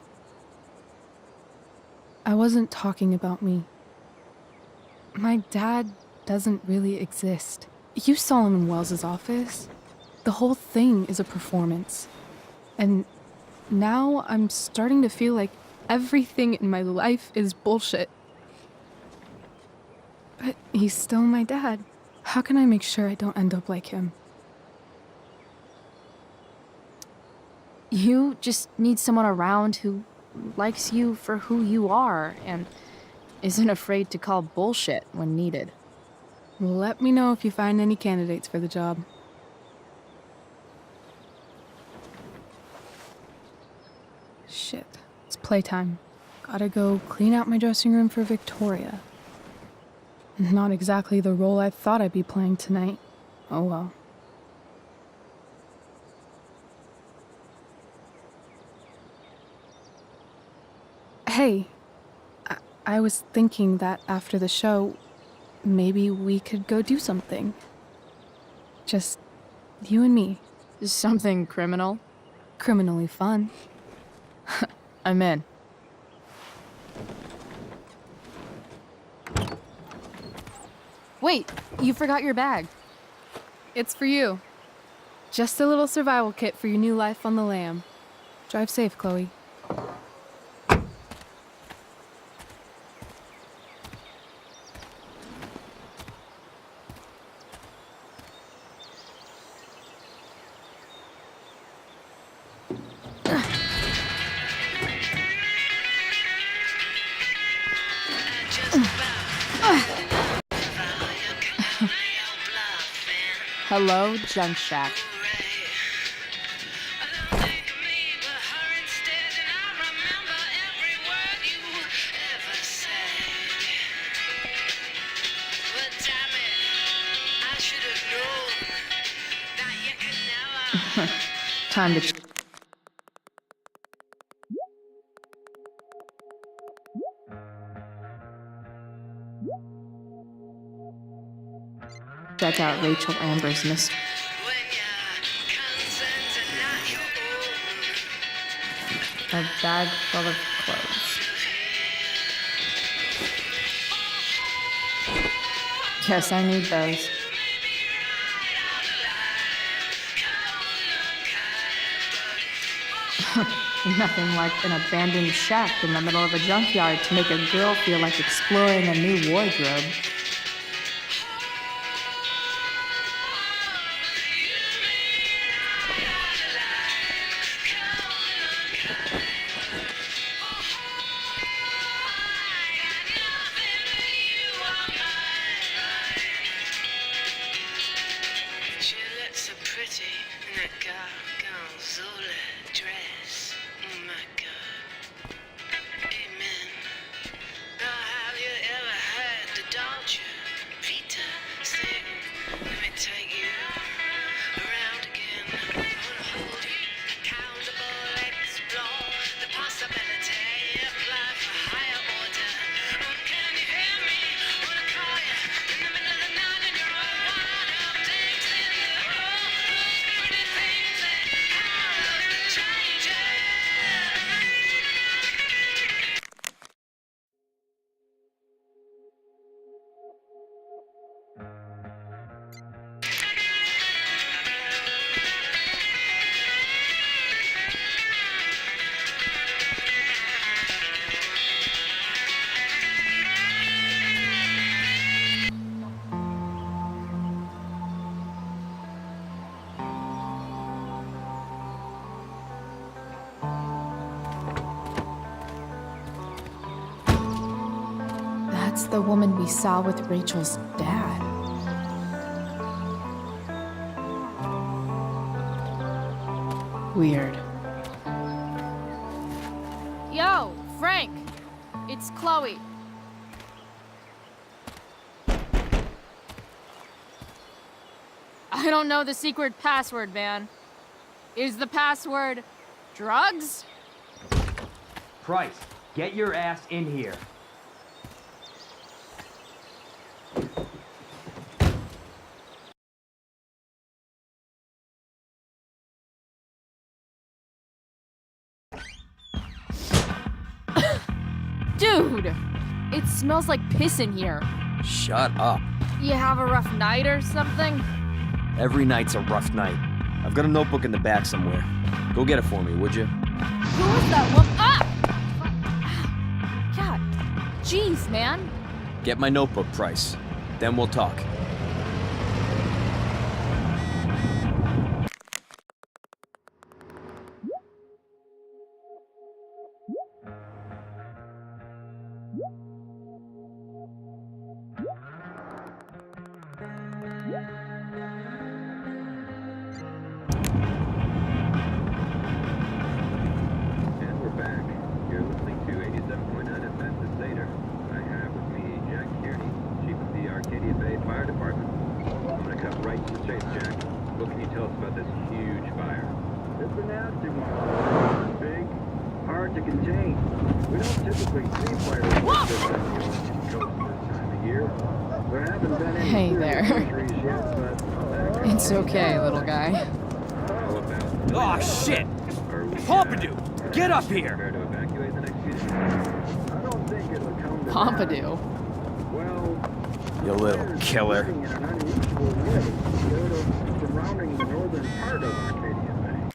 Speaker 1: I wasn't talking about me. My dad doesn't really exist. You saw him in Wells's office. The whole thing is a performance. And now I'm starting to feel like everything in my life is bullshit. But he's still my dad. How can I make sure I don't end up like him?
Speaker 5: You just need someone around who likes you for who you are and isn't afraid to call bullshit when needed.
Speaker 1: Let me know if you find any candidates for the job. Shit, it's playtime. Gotta go clean out my dressing room for Victoria. Not exactly the role I thought I'd be playing tonight. Oh well. Hey, I was thinking that after the show, maybe we could go do something. Just you and me.
Speaker 5: Something criminal?
Speaker 1: Criminally fun.
Speaker 5: I'm in. Wait, you forgot your bag.
Speaker 1: It's for you. Just a little survival kit for your new life on the lam. Drive safe, Chloe.
Speaker 5: Hello, Junk Shack. Time to... check out Rachel Amber's Mr. A bag full of clothes. Guess I need those. Nothing like an abandoned shack in the middle of a junkyard to make a girl feel like exploring a new wardrobe.
Speaker 16: She looks so pretty in that gorgonzola dress. Oh my God. Amen. Now have you ever heard the Dolce Vita sing? Let me take you around again. I wanna hold you, accountable, explore the possibility, apply for higher order. Oh, can you hear me? Wanna call you in the middle of the night and you're all wired up, things in the hole, pretty things that have to change it.
Speaker 7: That's the woman we saw with Rachel's dad. Weird.
Speaker 5: Yo, Frank! It's Chloe. I don't know the secret password, man. Is the password drugs?
Speaker 14: Price, get your ass in here.
Speaker 5: Dude! It smells like piss in here.
Speaker 17: Shut up.
Speaker 5: You have a rough night or something?
Speaker 17: Every night's a rough night. I've got a notebook in the back somewhere. Go get it for me, would you?
Speaker 5: Who was that woman? Ah! God. Jeez, man.
Speaker 17: Get my notebook, Price. Then we'll talk.
Speaker 18: Big, hard to contain. We don't typically see fires like this on the Oregon coast this time of year. There haven't been any
Speaker 5: Hey
Speaker 18: serious
Speaker 5: there.
Speaker 18: injuries yet, but
Speaker 5: It's okay, little guy.
Speaker 17: Oh, shit! Pompidou, get up here!
Speaker 18: I don't think it'll come to
Speaker 5: Pompidou.
Speaker 18: Well,
Speaker 17: You little killer.
Speaker 18: in an unusual way, sort of surrounding the northern part of Arcadia Bay.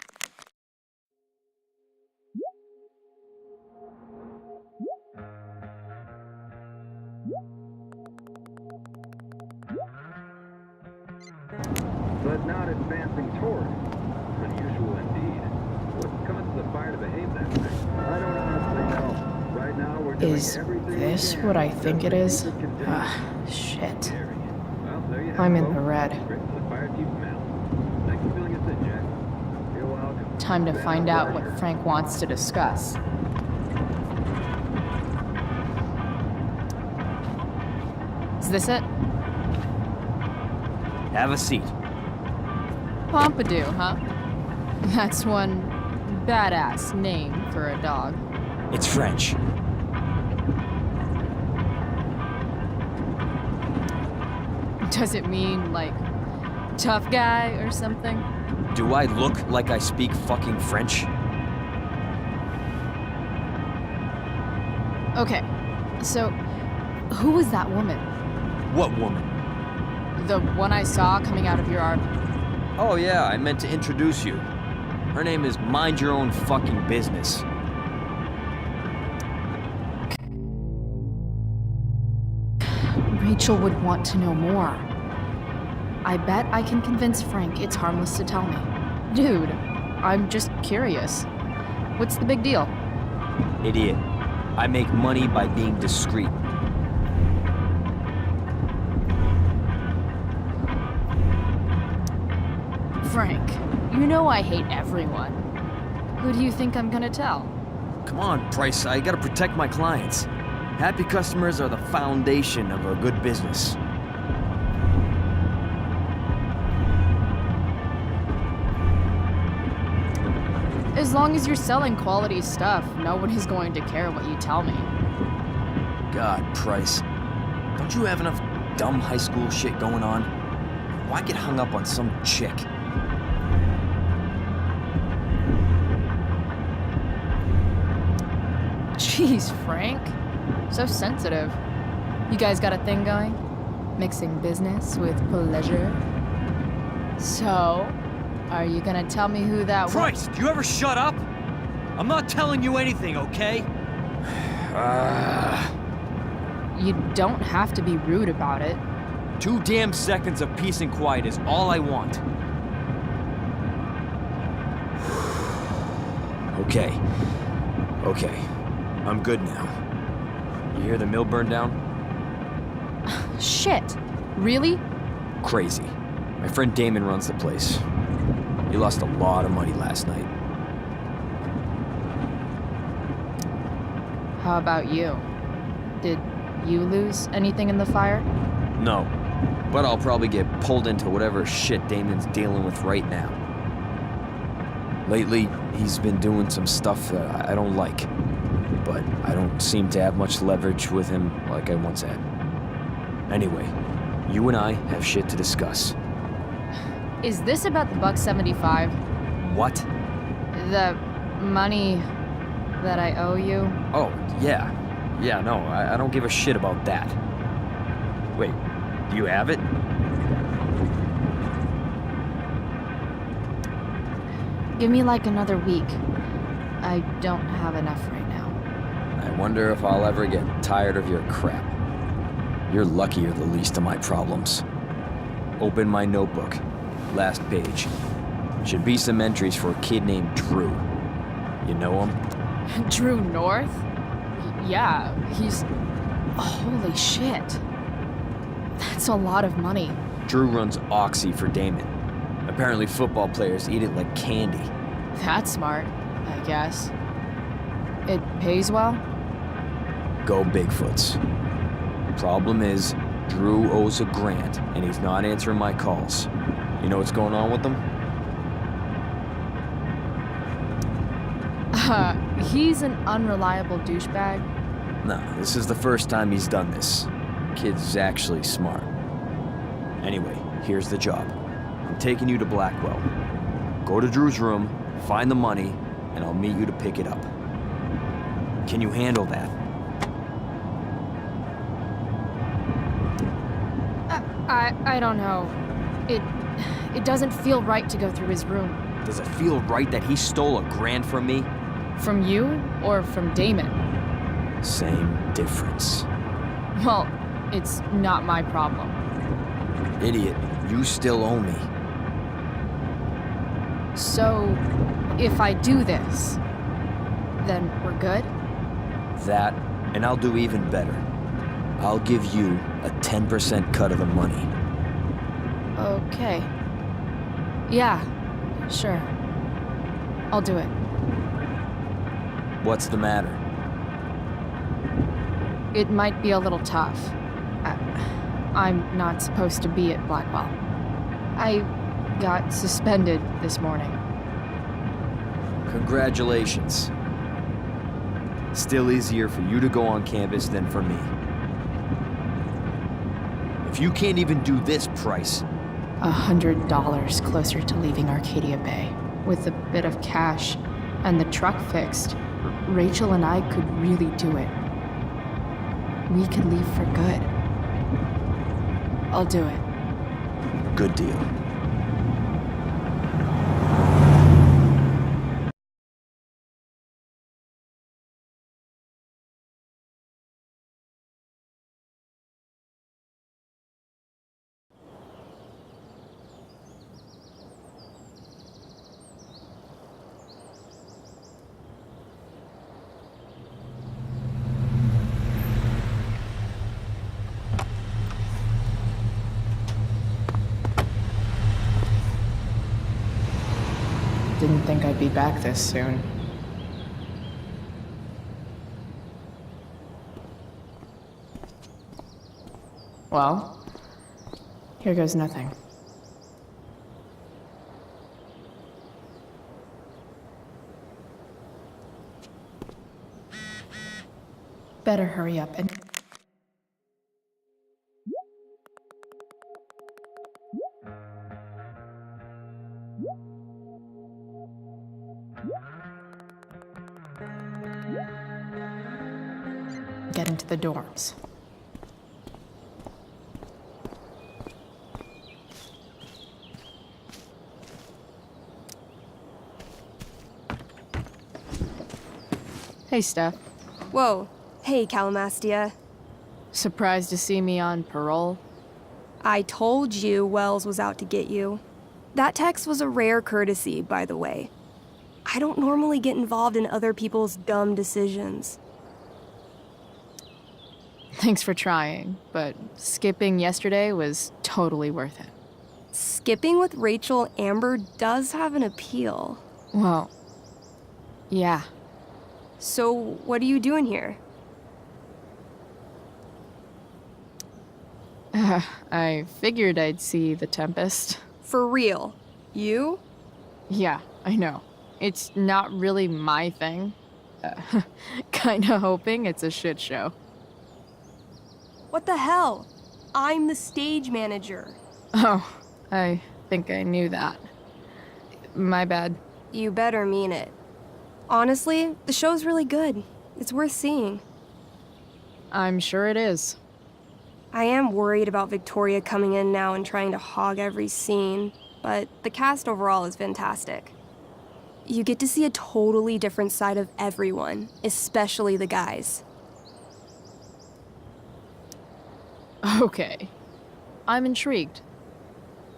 Speaker 18: But not advancing toward. Unusual indeed. What caused the fire to behave that way? I don't honestly know. Right now we're doing
Speaker 5: Is
Speaker 18: everything we
Speaker 5: this
Speaker 18: can
Speaker 5: what I
Speaker 18: to
Speaker 5: think it
Speaker 18: keep
Speaker 5: is?
Speaker 18: it contained.
Speaker 5: Shit.
Speaker 18: Well, there you have
Speaker 5: I'm
Speaker 18: it,
Speaker 5: in the
Speaker 18: folks.
Speaker 5: red.
Speaker 18: Straight to the fire chief's mouth. Thanks for filling us in, Jack. You're welcome.
Speaker 5: Time to
Speaker 18: Been a
Speaker 5: find out what
Speaker 18: pleasure.
Speaker 5: Frank wants to discuss. Is this it?
Speaker 17: Have a seat.
Speaker 5: Pompidou, huh? That's one badass name for a dog.
Speaker 17: It's French.
Speaker 5: Does it mean, like, tough guy or something?
Speaker 17: Do I look like I speak fucking French?
Speaker 5: Okay, so who was that woman?
Speaker 17: What woman?
Speaker 5: The one I saw coming out of your RV?
Speaker 17: Oh yeah, I meant to introduce you. Her name is Mind Your Own Fucking Business.
Speaker 5: Rachel would want to know more. I bet I can convince Frank it's harmless to tell me. Dude, I'm just curious. What's the big deal?
Speaker 17: Idiot. I make money by being discreet.
Speaker 5: Frank, you know I hate everyone. Who do you think I'm gonna tell?
Speaker 17: Come on, Pryce, I gotta protect my clients. Happy customers are the foundation of a good business.
Speaker 5: As long as you're selling quality stuff, nobody's going to care what you tell me.
Speaker 17: God, Pryce. Don't you have enough dumb high school shit going on? Why get hung up on some chick?
Speaker 5: Jeez, Frank. So sensitive. You guys got a thing going? Mixing business with pleasure? So, are you gonna tell me who that was?
Speaker 17: Pryce, do you ever shut up? I'm not telling you anything, okay?
Speaker 5: You don't have to be rude about it.
Speaker 17: 2 damn seconds of peace and quiet is all I want. Okay. Okay. I'm good now. You hear the mill burn down?
Speaker 5: Shit. Really?
Speaker 17: Crazy. My friend Damon runs the place. He lost a lot of money last night.
Speaker 5: How about you? Did you lose anything in the fire?
Speaker 17: No. But I'll probably get pulled into whatever shit Damon's dealing with right now. Lately, he's been doing some stuff I don't like. But I don't seem to have much leverage with him like I once had. Anyway, you and I have shit to discuss.
Speaker 5: Is this about the $1.75?
Speaker 17: What?
Speaker 5: The money that I owe you?
Speaker 17: Oh, yeah. Yeah, no, I don't give a shit about that. Wait, do you have it?
Speaker 5: Give me like another week. I don't have enough right now.
Speaker 17: I wonder if I'll ever get tired of your crap. You're lucky you're the least of my problems. Open my notebook. Last page. Should be some entries for a kid named Drew. You know him?
Speaker 5: Drew North? Yeah, he's... Holy shit. That's a lot of money.
Speaker 17: Drew runs Oxy for Damon. Apparently football players eat it like candy.
Speaker 5: That's smart, I guess. It pays well?
Speaker 17: Go Bigfoots. Problem is, Drew owes a grant, and he's not answering my calls. You know what's going on with them?
Speaker 5: He's an unreliable douchebag.
Speaker 17: No, this is the first time he's done this. Kid's actually smart. Anyway, here's the job. I'm taking you to Blackwell. Go to Drew's room, find the money, and I'll meet you to pick it up. Can you handle that?
Speaker 5: I don't know. It doesn't feel right to go through his room.
Speaker 17: Does it feel right that he stole $1,000 from me?
Speaker 5: From you or from Damon?
Speaker 17: Same difference.
Speaker 5: Well, it's not my problem.
Speaker 17: Idiot, you still owe me.
Speaker 5: So, if I do this, then we're good?
Speaker 17: That, and I'll do even better. I'll give you a 10% cut of the money.
Speaker 5: Okay. Yeah, sure. I'll do it.
Speaker 17: What's the matter?
Speaker 5: It might be a little tough. I'm not supposed to be at Blackwell. I got suspended this morning.
Speaker 17: Congratulations. Still easier for you to go on campus than for me. If you can't even do this, Pryce...
Speaker 5: $100 closer to leaving Arcadia Bay. With a bit of cash and the truck fixed, Rachel and I could really do it. We could leave for good. I'll do it.
Speaker 17: Good deal.
Speaker 5: Didn't think I'd be back this soon. Well, here goes nothing. Better hurry up and... get into the dorms. Hey, Steph.
Speaker 19: Whoa. Hey, Calamastia.
Speaker 5: Surprised to see me on parole?
Speaker 19: I told you Wells was out to get you. That text was a rare courtesy, by the way. I don't normally get involved in other people's dumb decisions.
Speaker 5: Thanks for trying, but skipping yesterday was totally worth it.
Speaker 19: Skipping with Rachel Amber does have an appeal.
Speaker 5: Well, yeah.
Speaker 19: So, what are you doing here?
Speaker 5: I figured I'd see the Tempest.
Speaker 19: For real? You?
Speaker 5: Yeah, I know. It's not really my thing. Kinda hoping it's a shit show.
Speaker 19: What the hell? I'm the stage manager.
Speaker 5: Oh, I think I knew that. My bad.
Speaker 19: You better mean it. Honestly, the show's really good. It's worth seeing.
Speaker 5: I'm sure it is.
Speaker 19: I am worried about Victoria coming in now and trying to hog every scene, but the cast overall is fantastic. You get to see a totally different side of everyone, especially the guys.
Speaker 5: Okay. I'm intrigued.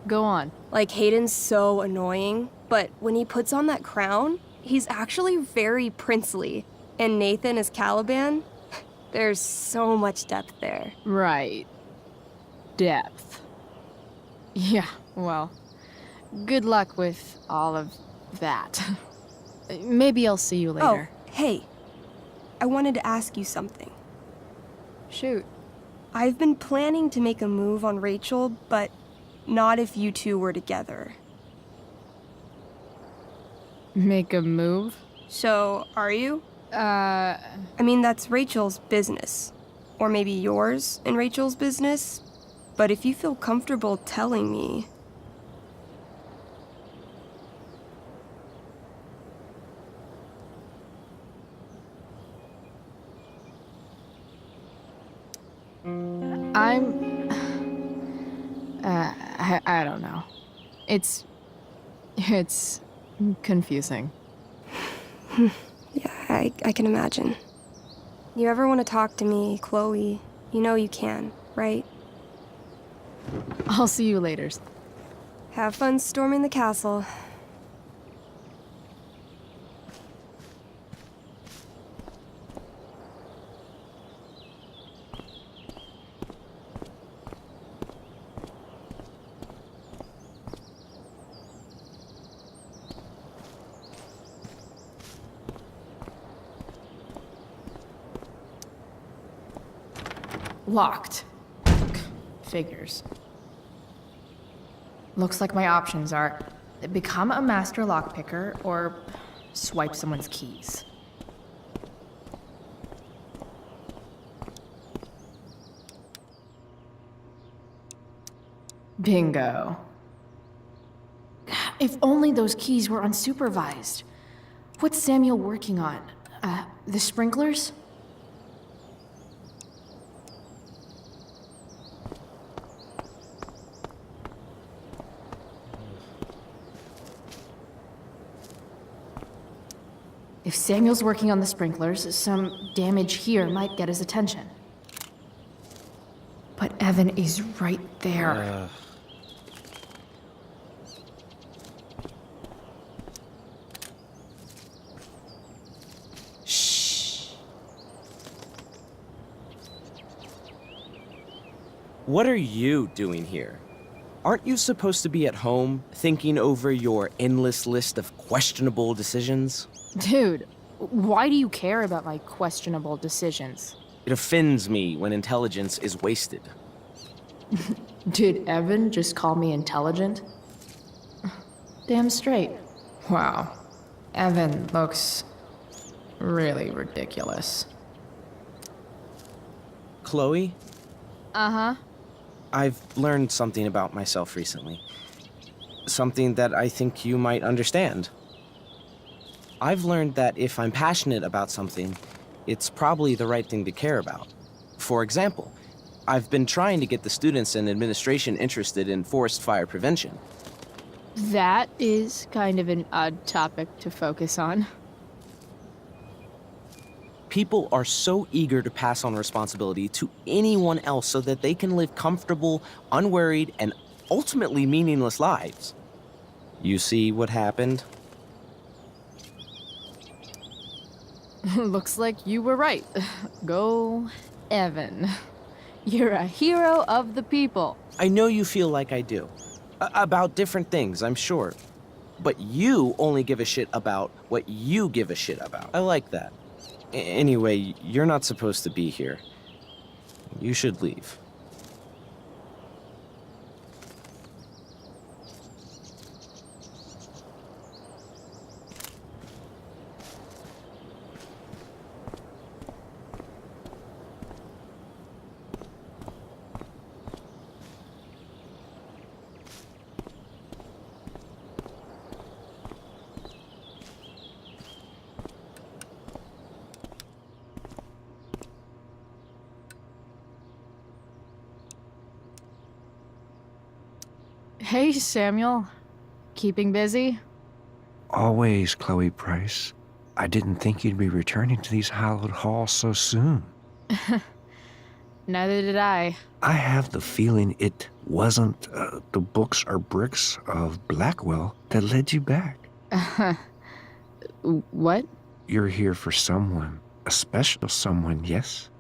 Speaker 5: Go on.
Speaker 19: Like, Hayden's so annoying, but when he puts on that crown, he's actually very princely. And Nathan as Caliban, there's so much depth there.
Speaker 5: Right. Depth. Yeah, well, good luck with all of that. Maybe I'll see you later.
Speaker 19: Oh, hey. I wanted to ask you something.
Speaker 5: Shoot.
Speaker 19: I've been planning to make a move on Rachel, but not if you two were together.
Speaker 5: Make a move?
Speaker 19: So, are you?
Speaker 5: Uh...
Speaker 19: I mean, that's Rachel's business. Or maybe yours and Rachel's business. But if you feel comfortable telling me...
Speaker 5: I don't know. It's confusing.
Speaker 19: Yeah, I can imagine. You ever want to talk to me, Chloe, you know you can, right?
Speaker 5: I'll see you later.
Speaker 19: Have fun storming the castle.
Speaker 5: Locked. Figures. Looks like my options are become a master lockpicker or swipe someone's keys. Bingo. If only those keys were unsupervised. What's Samuel working on? The sprinklers? If Samuel's working on the sprinklers, some damage here might get his attention. But Evan is right there. Shh.
Speaker 20: What are you doing here? Aren't you supposed to be at home, thinking over your endless list of questionable decisions?
Speaker 5: Dude, why do you care about my questionable decisions?
Speaker 20: It offends me when intelligence is wasted.
Speaker 5: Did Evan just call me intelligent? Damn straight. Wow. Evan looks really ridiculous.
Speaker 20: Chloe?
Speaker 5: Uh-huh.
Speaker 20: I've learned something about myself recently. Something that I think you might understand. I've learned that if I'm passionate about something, it's probably the right thing to care about. For example, I've been trying to get the students and administration interested in forest fire prevention.
Speaker 5: That is kind of an odd topic to focus on.
Speaker 20: People are so eager to pass on responsibility to anyone else so that they can live comfortable, unworried, and ultimately meaningless lives. You see what happened?
Speaker 5: Looks like you were right. Go, Evan. You're a hero of the people.
Speaker 20: I know you feel like I do. About different things, I'm sure. But you only give a shit about what you give a shit about. I like that. Anyway, you're not supposed to be here. You should leave.
Speaker 5: Hey, Samuel. Keeping busy?
Speaker 10: Always, Chloe Pryce. I didn't think you'd be returning to these hallowed halls so soon.
Speaker 5: Neither did I.
Speaker 10: I have the feeling it wasn't the books or bricks of Blackwell that led you back.
Speaker 5: What?
Speaker 10: You're here for someone. A special someone, yes?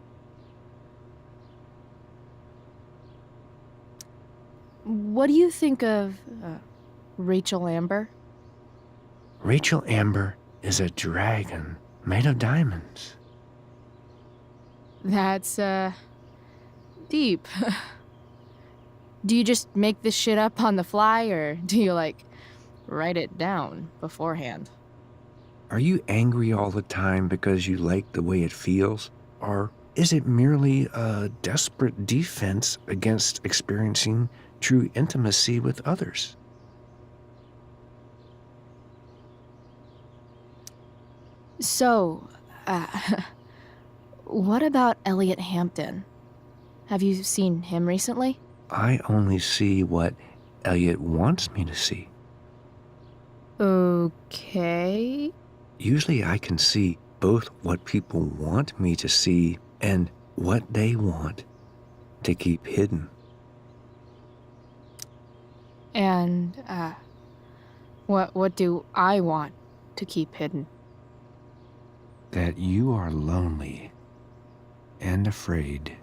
Speaker 5: What do you think of Rachel Amber?
Speaker 10: Rachel Amber is a dragon made of diamonds.
Speaker 5: That's, deep. Do you just make this shit up on the fly, or do you, like, write it down beforehand?
Speaker 10: Are you angry all the time because you like the way it feels? Or is it merely a desperate defense against experiencing true intimacy with others?
Speaker 5: So, what about Elliot Hampton? Have you seen him recently?
Speaker 10: I only see what Elliot wants me to see.
Speaker 5: Okay.
Speaker 10: Usually I can see both what people want me to see and what they want to keep hidden.
Speaker 5: And, what do I want to keep hidden?
Speaker 10: That you are lonely and afraid.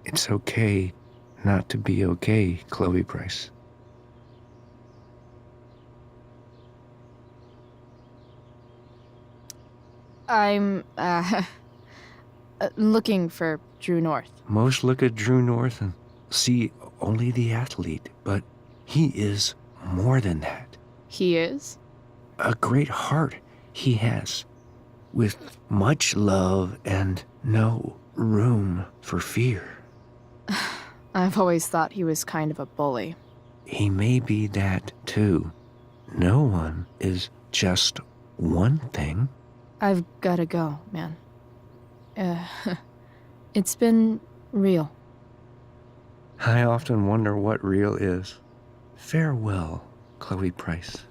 Speaker 10: It's okay not to be okay, Chloe Pryce.
Speaker 5: I'm, looking for Drew North.
Speaker 10: Most look at Drew North and see only the athlete, but he is more than that.
Speaker 5: He is?
Speaker 10: A great heart he has, with much love and no room for fear.
Speaker 5: I've always thought he was kind of a bully.
Speaker 10: He may be that too. No one is just one thing.
Speaker 5: I've gotta go, man. It's been real.
Speaker 10: I often wonder what real is. Farewell, Chloe Pryce.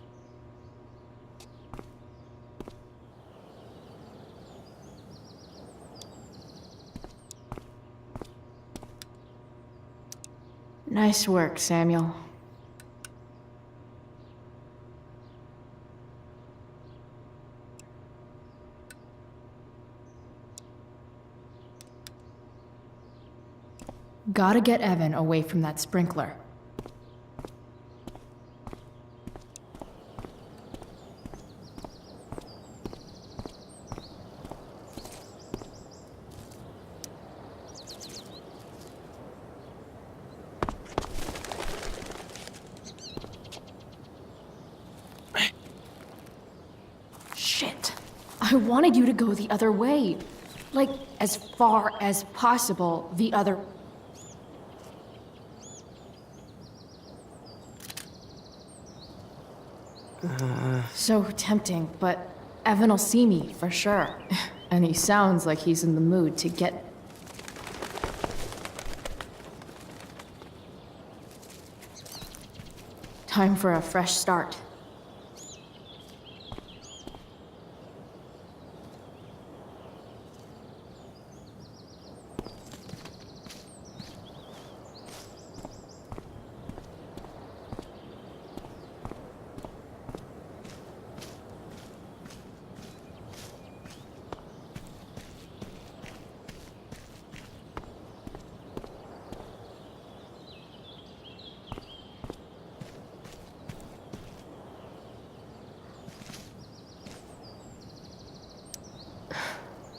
Speaker 5: Nice work, Samuel. Gotta get Evan away from that sprinkler. Shit. I wanted you to go the other way. Like, as far as possible, the other... So tempting, but Evan will see me, for sure. And he sounds like he's in the mood to get... Time for a fresh start.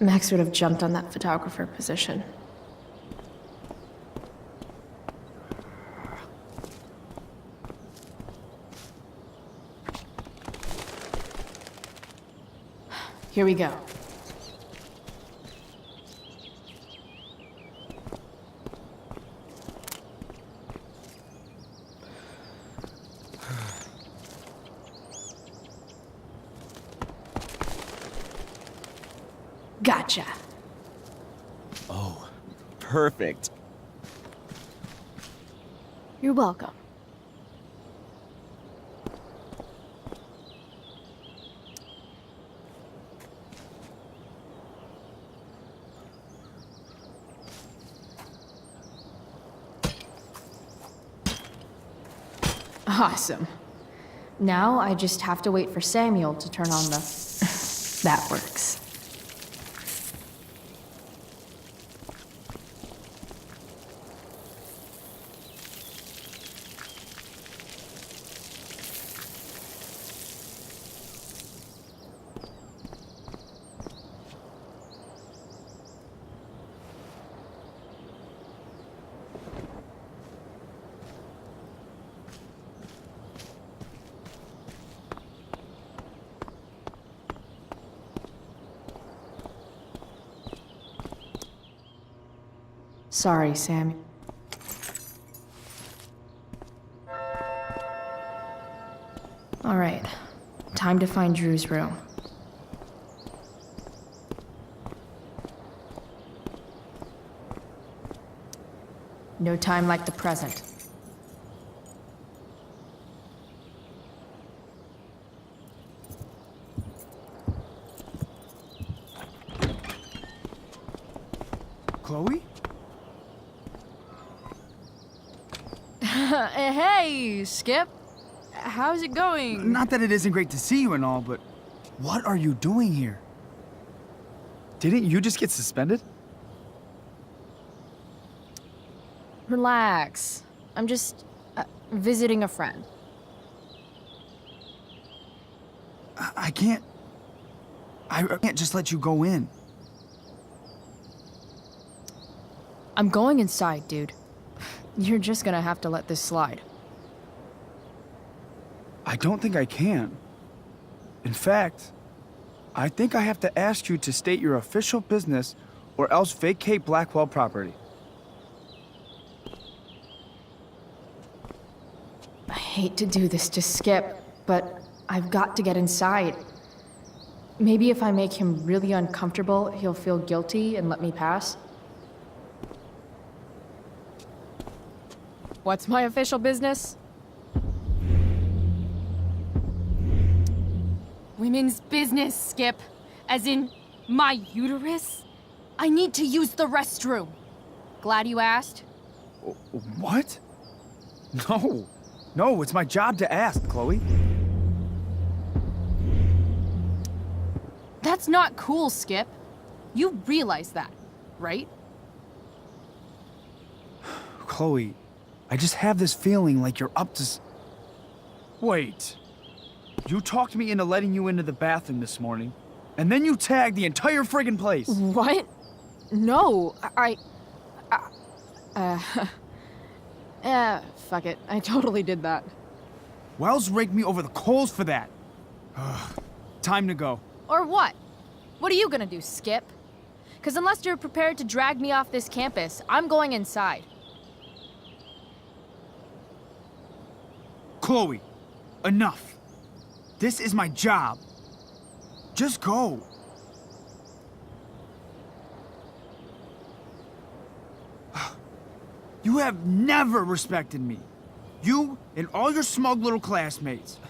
Speaker 5: Max would have jumped on that photographer position. Here we go. Gotcha.
Speaker 20: Oh, perfect.
Speaker 5: You're welcome. Awesome. Now I just have to wait for Samuel to turn on the... That works.
Speaker 7: Sorry, Sam. All right, time to find Drew's room.
Speaker 5: No time like the present.
Speaker 21: Chloe?
Speaker 5: Hey, Skip. How's it going?
Speaker 21: Not that it isn't great to see you and all, but what are you doing here? Didn't you just get suspended?
Speaker 5: Relax. I'm just visiting a friend.
Speaker 21: I can't just let you go in.
Speaker 5: I'm going inside, dude. You're just gonna have to let this slide.
Speaker 21: I don't think I can. In fact, I think I have to ask you to state your official business or else vacate Blackwell property.
Speaker 5: I hate to do this to Skip, but I've got to get inside. Maybe if I make him really uncomfortable, he'll feel guilty and let me pass. What's my official business? Women's business, Skip. As in, my uterus? I need to use the restroom. Glad you asked.
Speaker 21: What? No, it's my job to ask, Chloe.
Speaker 5: That's not cool, Skip. You realize that, right?
Speaker 21: Chloe, I just have this feeling like you're up to Wait. You talked me into letting you into the bathroom this morning, and then you tagged the entire friggin' place.
Speaker 5: What? No, fuck it. I totally did that.
Speaker 21: Wells raked me over the coals for that. Time to go.
Speaker 5: Or what? What are you gonna do, Skip? Because unless you're prepared to drag me off this campus, I'm going inside.
Speaker 21: Chloe, enough. This is my job. Just go. You have never respected me. You and all your smug little classmates.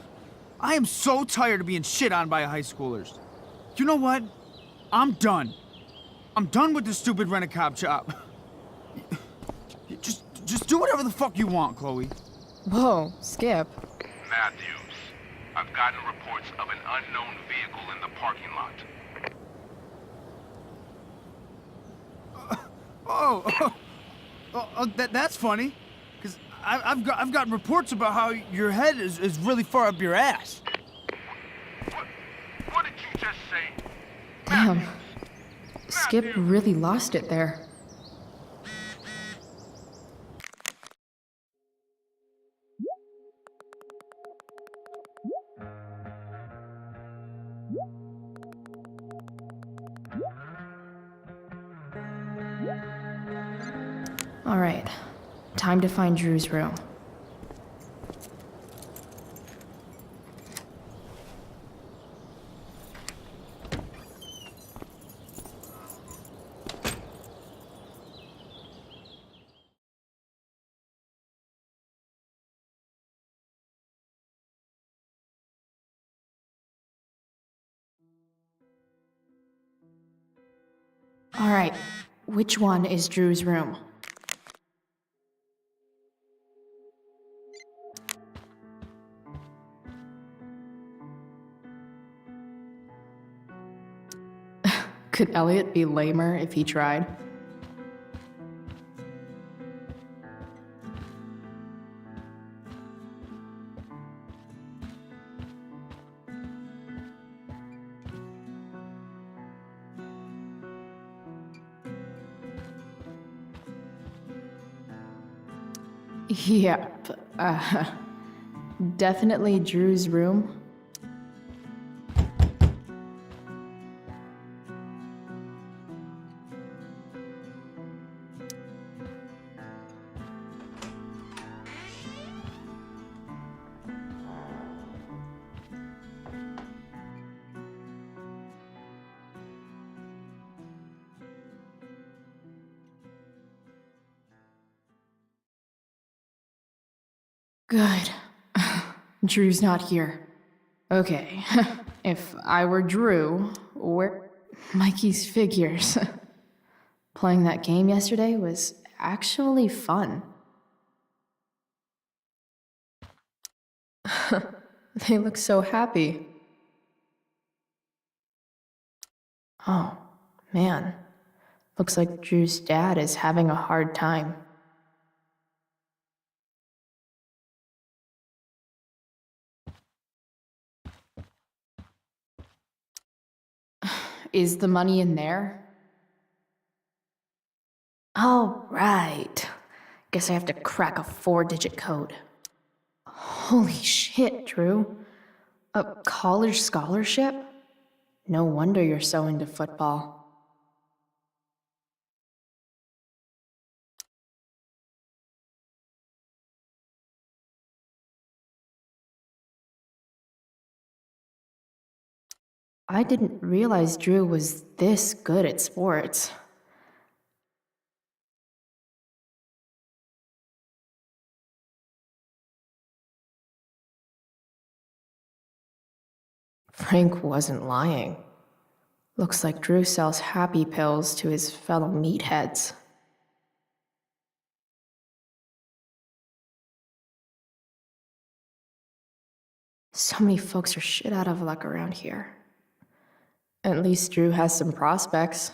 Speaker 21: I am so tired of being shit on by high schoolers. You know what? I'm done. I'm done with this stupid rent-a-cop job. Just do whatever the fuck you want, Chloe.
Speaker 5: Whoa, Skip.
Speaker 6: Matthews, I've gotten reports of an unknown vehicle in the parking lot.
Speaker 21: That's funny. Because I've got reports about how your head is really far up your ass.
Speaker 6: What did you just say?
Speaker 7: Damn. Skip really lost it there. All right, time to find Drew's room. All right, which one is Drew's room? Could Elliot be lamer if he tried? Yep. Definitely Drew's room.
Speaker 5: Good. Drew's not here. Okay. If I were Drew, where... Mikey's figures. Playing that game yesterday was actually fun. They look so happy. Oh, man. Looks like Drew's dad is having a hard time. Is the money in there? Oh, right. Guess I have to crack a 4-digit code. Holy shit, Drew. A college scholarship? No wonder you're so into football. I didn't realize Drew was this good at sports. Frank wasn't lying. Looks like Drew sells happy pills to his fellow meatheads. So many folks are shit out of luck around here. At least Drew has some prospects.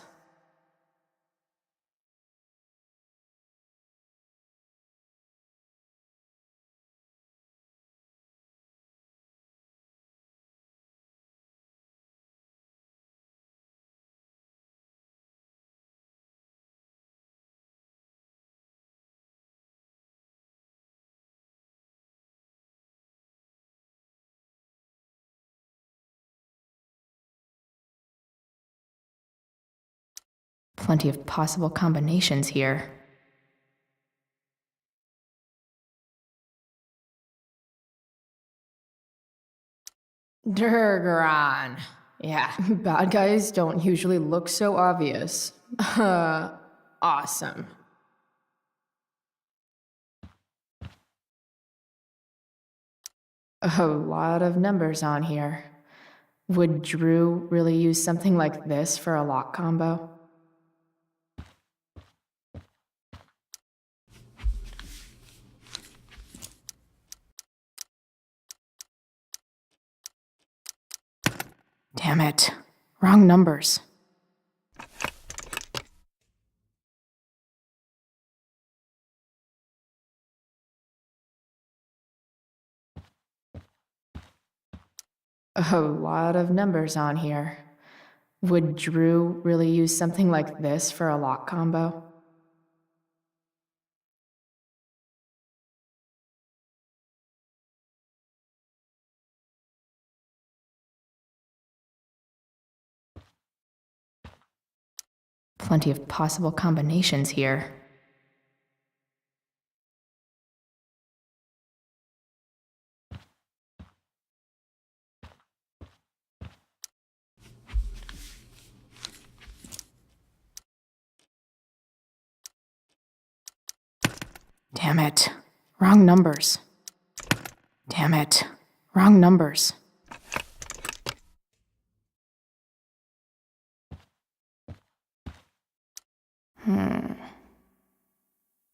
Speaker 5: Plenty of possible combinations here. Durgaron. Yeah, bad guys don't usually look so obvious. Awesome. A lot of numbers on here. Would Drew really use something like this for a lock combo? Damn it. Wrong numbers. A lot of numbers on here. Would Drew really use something like this for a lock combo? Plenty of possible combinations here. Damn it. Wrong numbers. Damn it. Wrong numbers.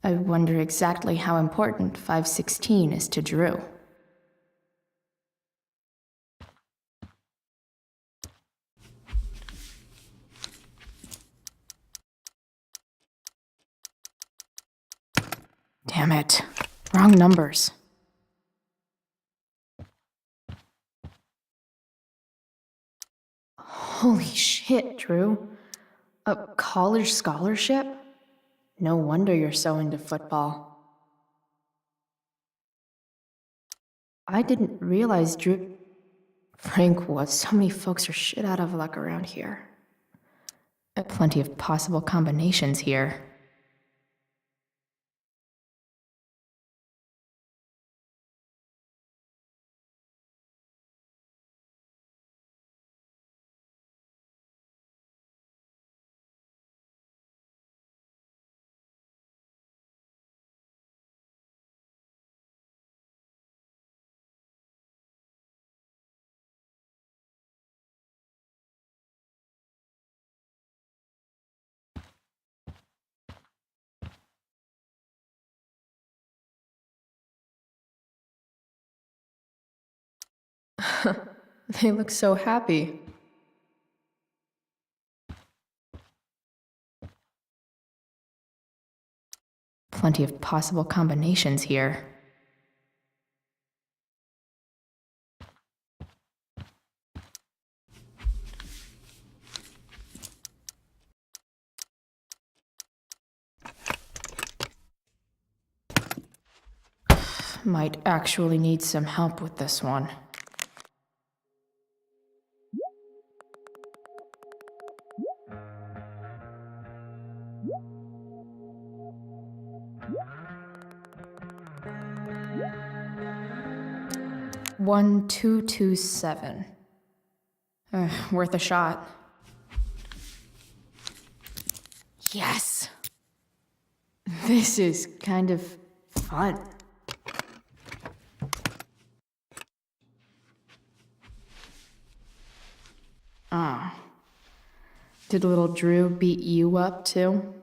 Speaker 5: I wonder exactly how important 516 is to Drew. Damn it. Wrong numbers. Holy shit, Drew. A college scholarship? No wonder you're so into football. I didn't realize Drew... Frank was... So many folks are shit out of luck around here. Plenty of possible combinations here.
Speaker 7: They look so happy.
Speaker 5: Plenty of possible combinations here. Might actually need some help with this one. One, 227. Worth a shot. Yes! This is kind of fun. Ah. Did little Drew beat you up too?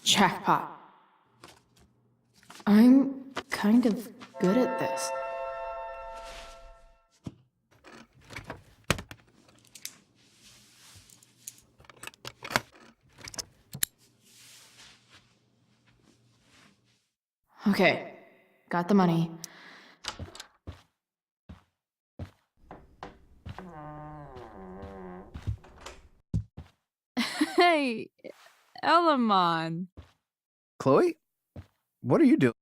Speaker 5: Jackpot. I'm kind of good at this. Okay, got the money. Hey, Elamon.
Speaker 21: Chloe? What are you doing?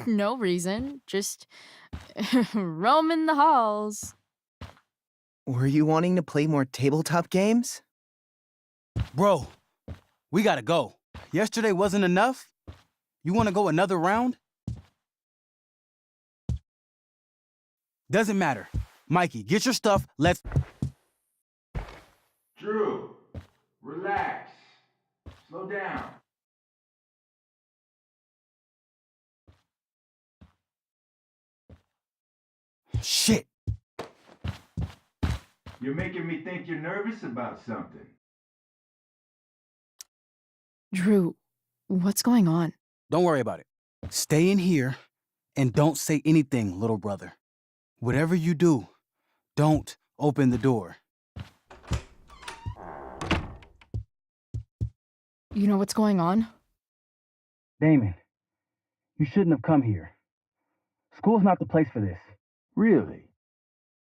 Speaker 5: No reason, just roaming the halls.
Speaker 2: Were you wanting to play more tabletop games?
Speaker 21: Bro, we gotta go. Yesterday wasn't enough? You wanna go another round? Doesn't matter. Mikey, get your stuff, let's...
Speaker 18: Drew, relax. Slow down.
Speaker 21: Shit!
Speaker 18: You're making me think you're nervous about something.
Speaker 5: Drew, what's going on?
Speaker 21: Don't worry about it. Stay in here and don't say anything, little brother. Whatever you do, don't open the door.
Speaker 5: You know what's going on?
Speaker 21: Damon, you shouldn't have come here. School's not the place for this.
Speaker 18: Really?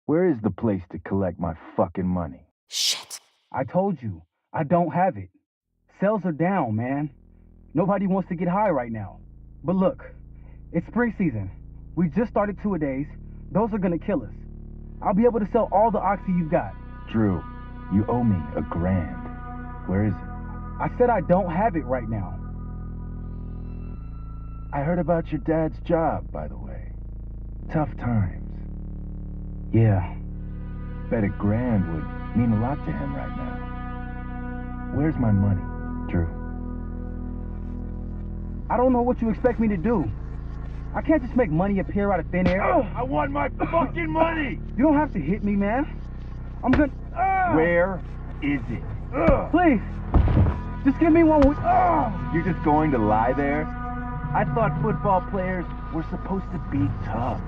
Speaker 18: Where is the place to collect my fucking money?
Speaker 5: Shit.
Speaker 21: I told you, I don't have it. Sales are down, man. Nobody wants to get high right now. But look, it's spring season. We just started two-a-days. Those are gonna kill us. I'll be able to sell all the oxy you've got.
Speaker 18: Drew, you owe me $1,000. Where is it?
Speaker 21: I said I don't have it right now.
Speaker 18: I heard about your dad's job, by the way. Tough times.
Speaker 21: Yeah.
Speaker 18: Bet $1,000 would mean a lot to him right now. Where's my money, Drew?
Speaker 21: I don't know what you expect me to do. I can't just make money appear out of thin air.
Speaker 18: I want my fucking money!
Speaker 21: You don't have to hit me, man. I'm gonna...
Speaker 18: Where is it?
Speaker 21: Please, just give me one...
Speaker 18: You're just going to lie there? I thought football players were supposed to be tough.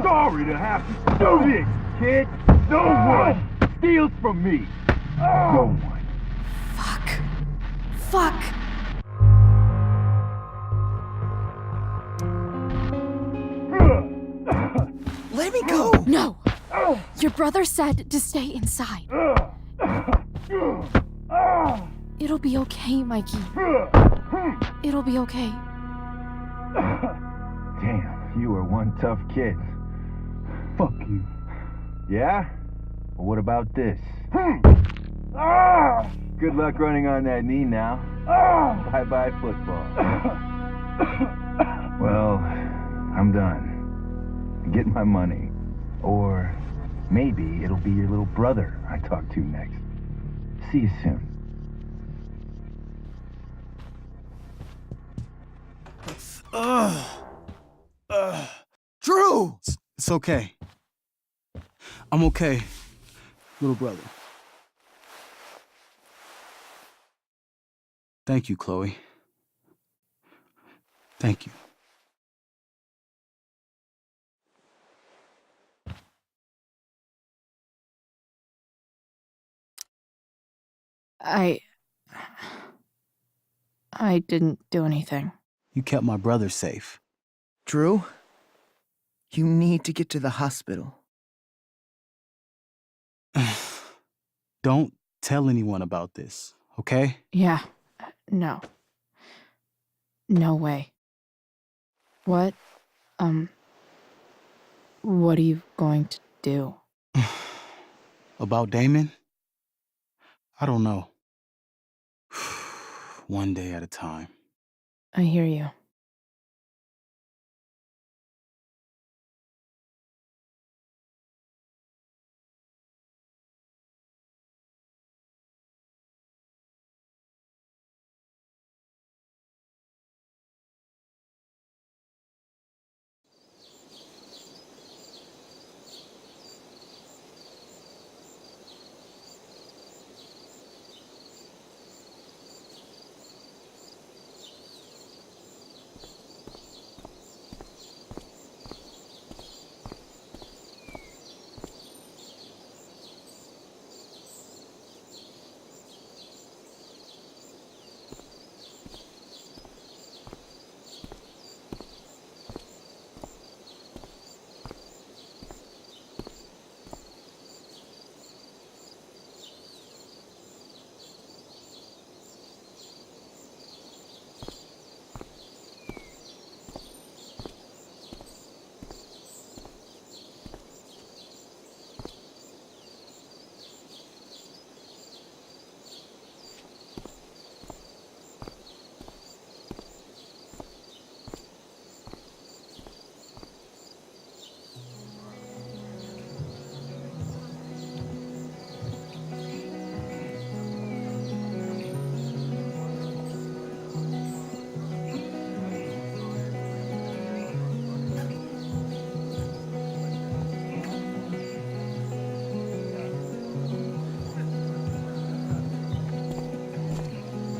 Speaker 18: Sorry to have to do this, kid. No one steals from me. No one.
Speaker 5: Fuck.
Speaker 2: Let me go!
Speaker 5: No! Your brother said to stay inside. It'll be okay, Mikey. It'll be okay.
Speaker 18: Damn, you are one tough kid.
Speaker 21: Fuck you.
Speaker 18: Yeah? Well, what about this? Good luck running on that knee now. Bye-bye football. Well, I'm done. Get my money. Or maybe it'll be your little brother I talk to next. See you soon.
Speaker 21: Drew! It's okay. I'm okay, little brother.
Speaker 9: Thank you, Chloe. Thank you.
Speaker 5: I didn't do anything.
Speaker 9: You kept my brother safe.
Speaker 2: Drew, you need to get to the hospital.
Speaker 9: Don't tell anyone about this, okay?
Speaker 5: Yeah. No. No way. What are you going to do?
Speaker 9: About Damon? I don't know. One day at a time.
Speaker 5: I hear you.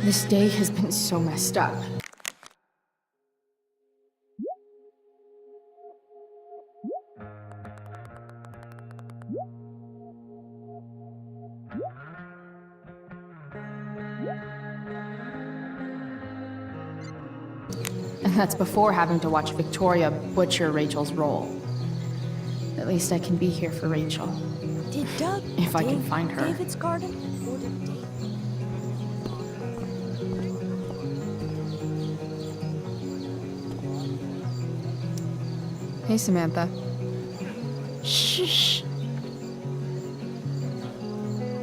Speaker 5: This day has been so messed up. And that's before having to watch Victoria butcher Rachel's role. At least I can be here for Rachel.
Speaker 22: Did Doug
Speaker 5: If I can find her.
Speaker 22: David's garden? Or did Dave?
Speaker 5: Hey, Samantha. Shh.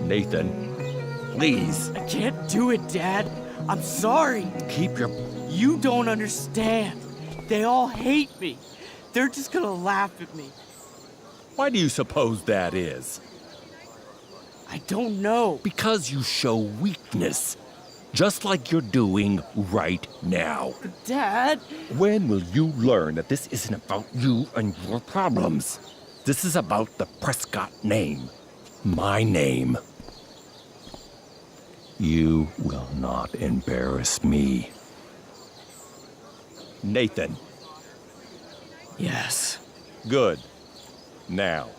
Speaker 23: Nathan, please.
Speaker 24: I can't do it, Dad. I'm sorry.
Speaker 23: Keep your...
Speaker 24: You don't understand. They all hate me. They're just gonna laugh at me.
Speaker 23: Why do you suppose that is?
Speaker 24: I don't know.
Speaker 23: Because you show weakness. Just like you're doing right now.
Speaker 24: Dad?
Speaker 23: When will you learn that this isn't about you and your problems? This is about the Prescott name. My name. You will not embarrass me. Nathan.
Speaker 24: Yes.
Speaker 23: Good. Now.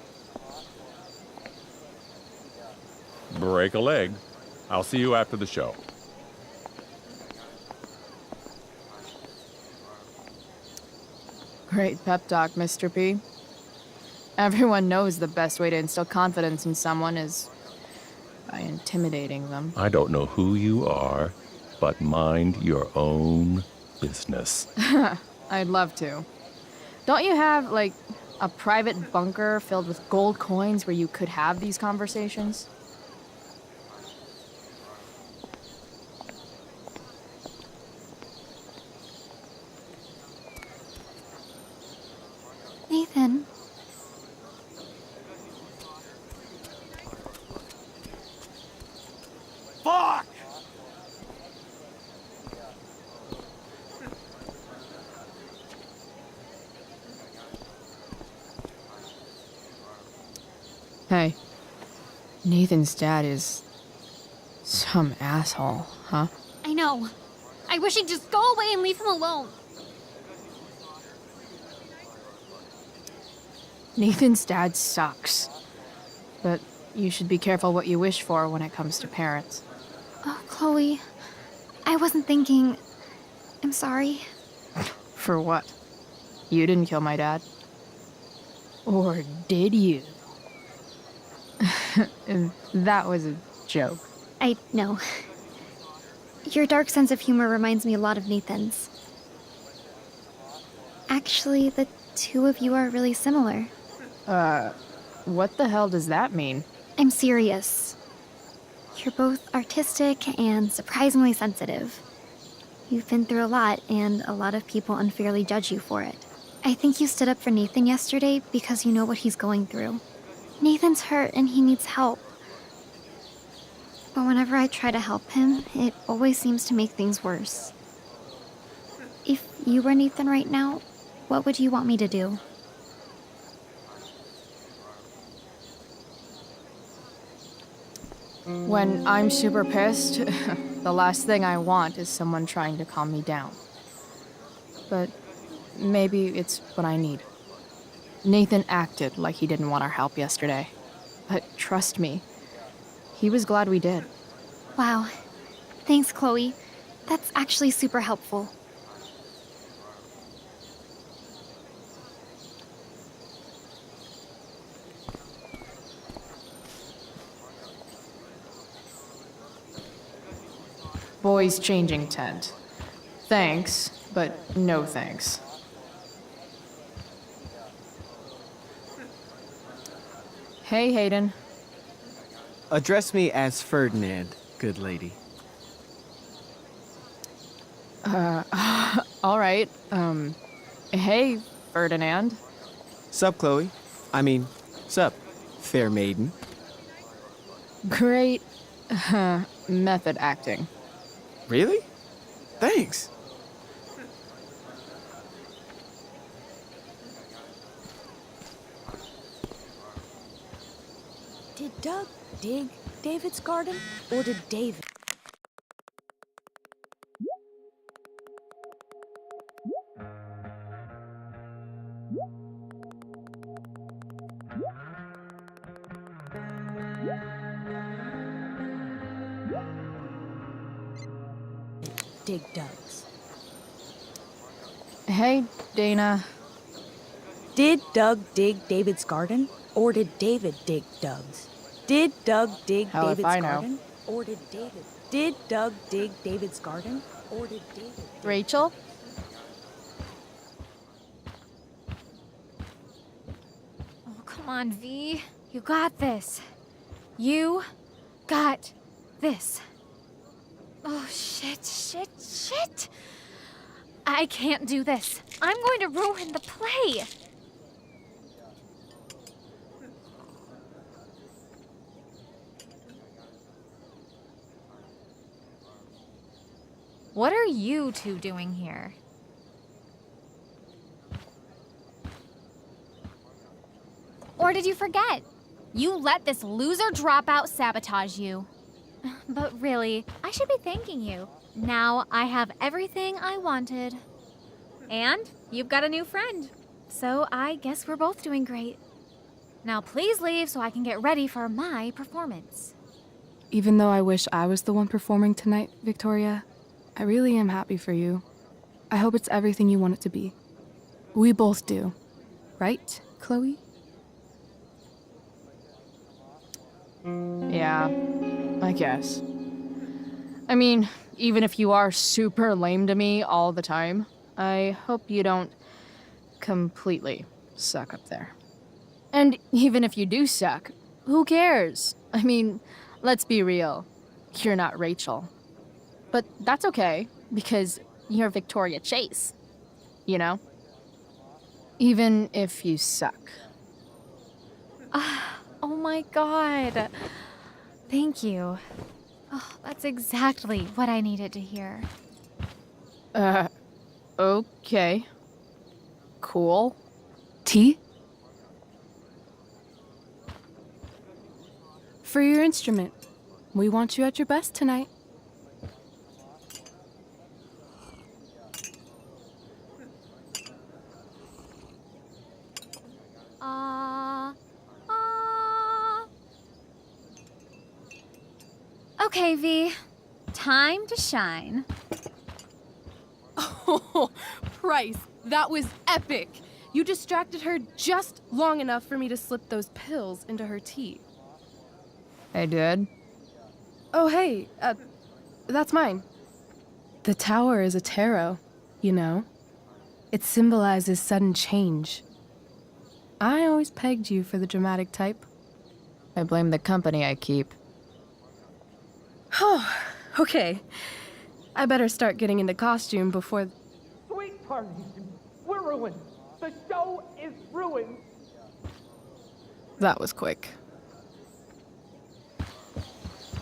Speaker 23: Break a leg. I'll see you after the show.
Speaker 5: Great pep talk, Mr. P. Everyone knows the best way to instill confidence in someone is by intimidating them.
Speaker 23: I don't know who you are, but mind your own business.
Speaker 5: I'd love to. Don't you have, like, a private bunker filled with gold coins where you could have these conversations?
Speaker 22: Nathan.
Speaker 24: Fuck!
Speaker 5: Hey, Nathan's dad is some asshole, huh?
Speaker 22: I know. I wish he'd just go away and leave him alone.
Speaker 5: Nathan's dad sucks. But you should be careful what you wish for when it comes to parents.
Speaker 22: Oh, Chloe. I wasn't thinking. I'm sorry.
Speaker 5: For what? You didn't kill my dad. Or did you? That was a joke.
Speaker 22: I know. Your dark sense of humor reminds me a lot of Nathan's. Actually, the two of you are really similar.
Speaker 5: What the hell does that mean?
Speaker 22: I'm serious. You're both artistic and surprisingly sensitive. You've been through a lot, and a lot of people unfairly judge you for it. I think you stood up for Nathan yesterday because you know what he's going through. Nathan's hurt and he needs help. But whenever I try to help him, it always seems to make things worse. If you were Nathan right now, what would you want me to do?
Speaker 5: When I'm super pissed, the last thing I want is someone trying to calm me down. But maybe it's what I need. Nathan acted like he didn't want our help yesterday. But trust me, he was glad we did.
Speaker 22: Wow. Thanks, Chloe. That's actually super helpful.
Speaker 5: Boys changing tent. Thanks, but no thanks. Hey, Hayden.
Speaker 3: Address me as Ferdinand, good lady.
Speaker 5: All right. Hey, Ferdinand.
Speaker 3: Sup, Chloe? I mean, sup, fair maiden.
Speaker 5: Great method acting.
Speaker 3: Really? Thanks.
Speaker 22: Did Doug dig David's garden, or did David?
Speaker 4: Dig Doug's.
Speaker 5: Hey, Dana.
Speaker 4: Did Doug dig David's garden, or did David dig Doug's? Did Doug dig
Speaker 5: Hell if
Speaker 4: David's
Speaker 5: I know.
Speaker 4: garden, or did David? Did Doug dig David's garden, or did David?
Speaker 5: Rachel?
Speaker 22: Oh, come on, V. You got this. You got this. Oh, shit. I can't do this. I'm going to ruin the play.
Speaker 11: What are you two doing here?
Speaker 22: Or did you forget? You let this loser dropout sabotage you. But really, I should be thanking you. Now I have everything I wanted. And you've got a new friend. So I guess we're both doing great. Now please leave so I can get ready for my performance.
Speaker 1: Even though I wish I was the one performing tonight, Victoria, I really am happy for you. I hope it's everything you want it to be. We both do. Right, Chloe?
Speaker 5: Yeah, I guess. I mean, even if you are super lame to me all the time, I hope you don't completely suck up there. And even if you do suck, who cares? I mean, let's be real. You're not Rachel. But that's okay, because you're Victoria Chase, you know? Even if you suck.
Speaker 22: Oh my god. Thank you. Oh, that's exactly what I needed to hear.
Speaker 5: Okay. Cool.
Speaker 1: Tea? For your instrument. We want you at your best tonight.
Speaker 22: Okay, V. Time to shine.
Speaker 1: Oh, Pryce, that was epic. You distracted her just long enough for me to slip those pills into her tea.
Speaker 5: I did.
Speaker 1: Oh, hey, that's mine. The tower is a tarot, you know. It symbolizes sudden change. I always pegged you for the dramatic type.
Speaker 5: I blame the company I keep.
Speaker 1: Oh, okay. I better start getting into costume before...
Speaker 24: Sweet Carnation, we're ruined. The show is ruined.
Speaker 1: That was quick.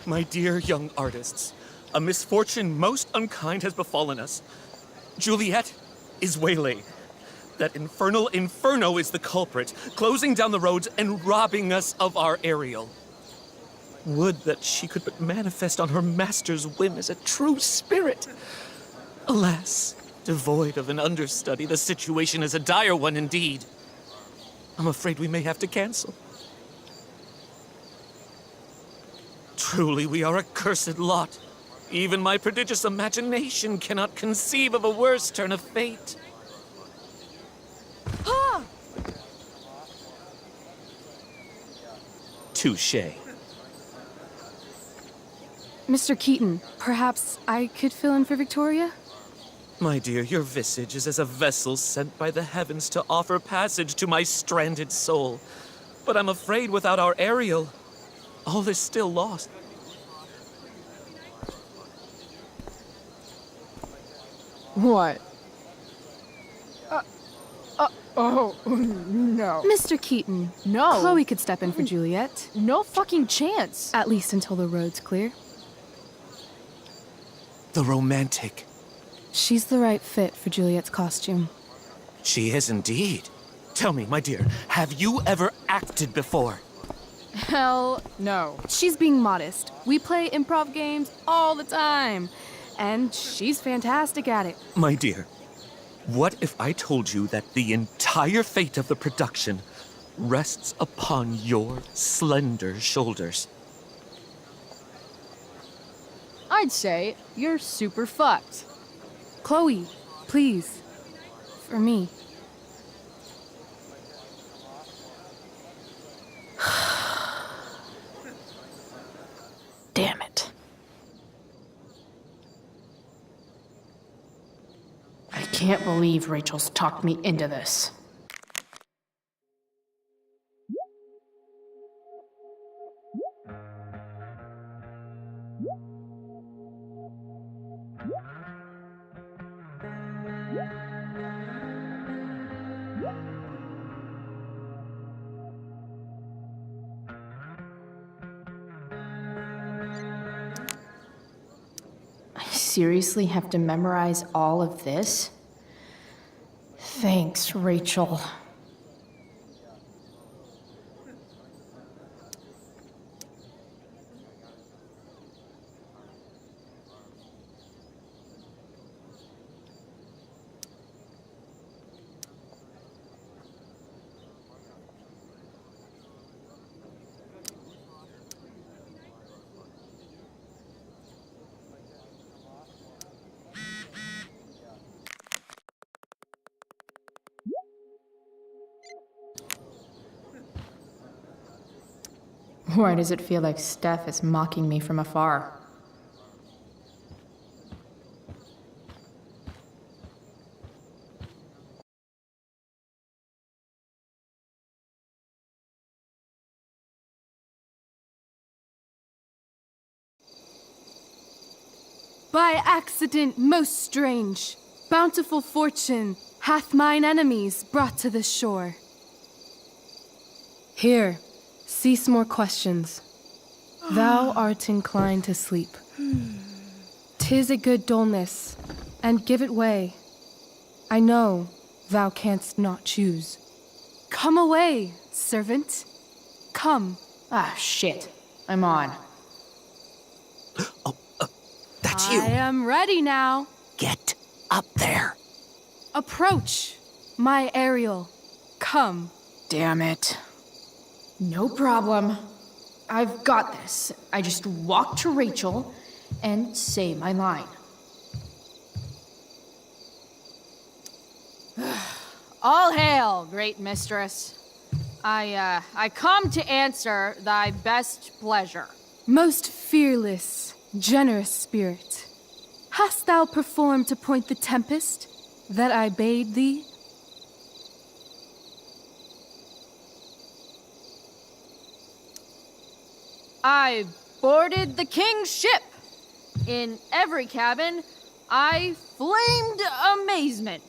Speaker 8: My dear young artists, a misfortune most unkind has befallen us. Juliet is waylaid. That infernal inferno is the culprit, closing down the roads and robbing us of our Ariel. Would that she could but manifest on her master's whim as a true spirit. Alas, devoid of an understudy, the situation is a dire one indeed. I'm afraid we may have to cancel. Truly, we are a cursed lot. Even my prodigious imagination cannot conceive of a worse turn of fate.
Speaker 1: Ah!
Speaker 8: Touché.
Speaker 1: Mr. Keaton, perhaps I could fill in for Victoria?
Speaker 8: My dear, your visage is as a vessel sent by the heavens to offer passage to my stranded soul. But I'm afraid without our Ariel, all is still lost.
Speaker 5: What? Oh, no.
Speaker 1: Mr. Keaton.
Speaker 5: No.
Speaker 1: Chloe could step in for Juliet.
Speaker 5: No fucking chance.
Speaker 1: At least until the road's clear.
Speaker 8: The romantic.
Speaker 1: She's the right fit for Juliet's costume.
Speaker 8: She is indeed. Tell me, my dear, have you ever acted before?
Speaker 1: Hell no. She's being modest. We play improv games all the time. And she's fantastic at it.
Speaker 8: My dear, what if I told you that the entire fate of the production rests upon your slender shoulders?
Speaker 5: I'd say you're super fucked.
Speaker 1: Chloe, please. For me.
Speaker 7: Damn it. I can't believe Rachel's talked me into this. I seriously have to memorize all of this? Thanks, Rachel. Why does it feel like Steph is mocking me from afar?
Speaker 1: By accident most strange, bountiful fortune hath mine enemies brought to this shore. Here, cease more questions. Thou art inclined to sleep. 'Tis a good dullness, and give it way. I know thou canst not choose. Come away, servant. Come.
Speaker 7: Ah, shit. I'm on.
Speaker 8: That's
Speaker 1: I am ready now.
Speaker 8: Get up there.
Speaker 1: Approach, my Ariel. Come.
Speaker 7: Damn it. No problem.
Speaker 5: I've got this. I just walk to Rachel and say my line. All hail, great mistress. I come to answer thy best pleasure.
Speaker 1: Most fearless, generous spirit, hast thou performed to point the tempest that I bade thee?
Speaker 5: I boarded the king's ship. In every cabin, I flamed amazement.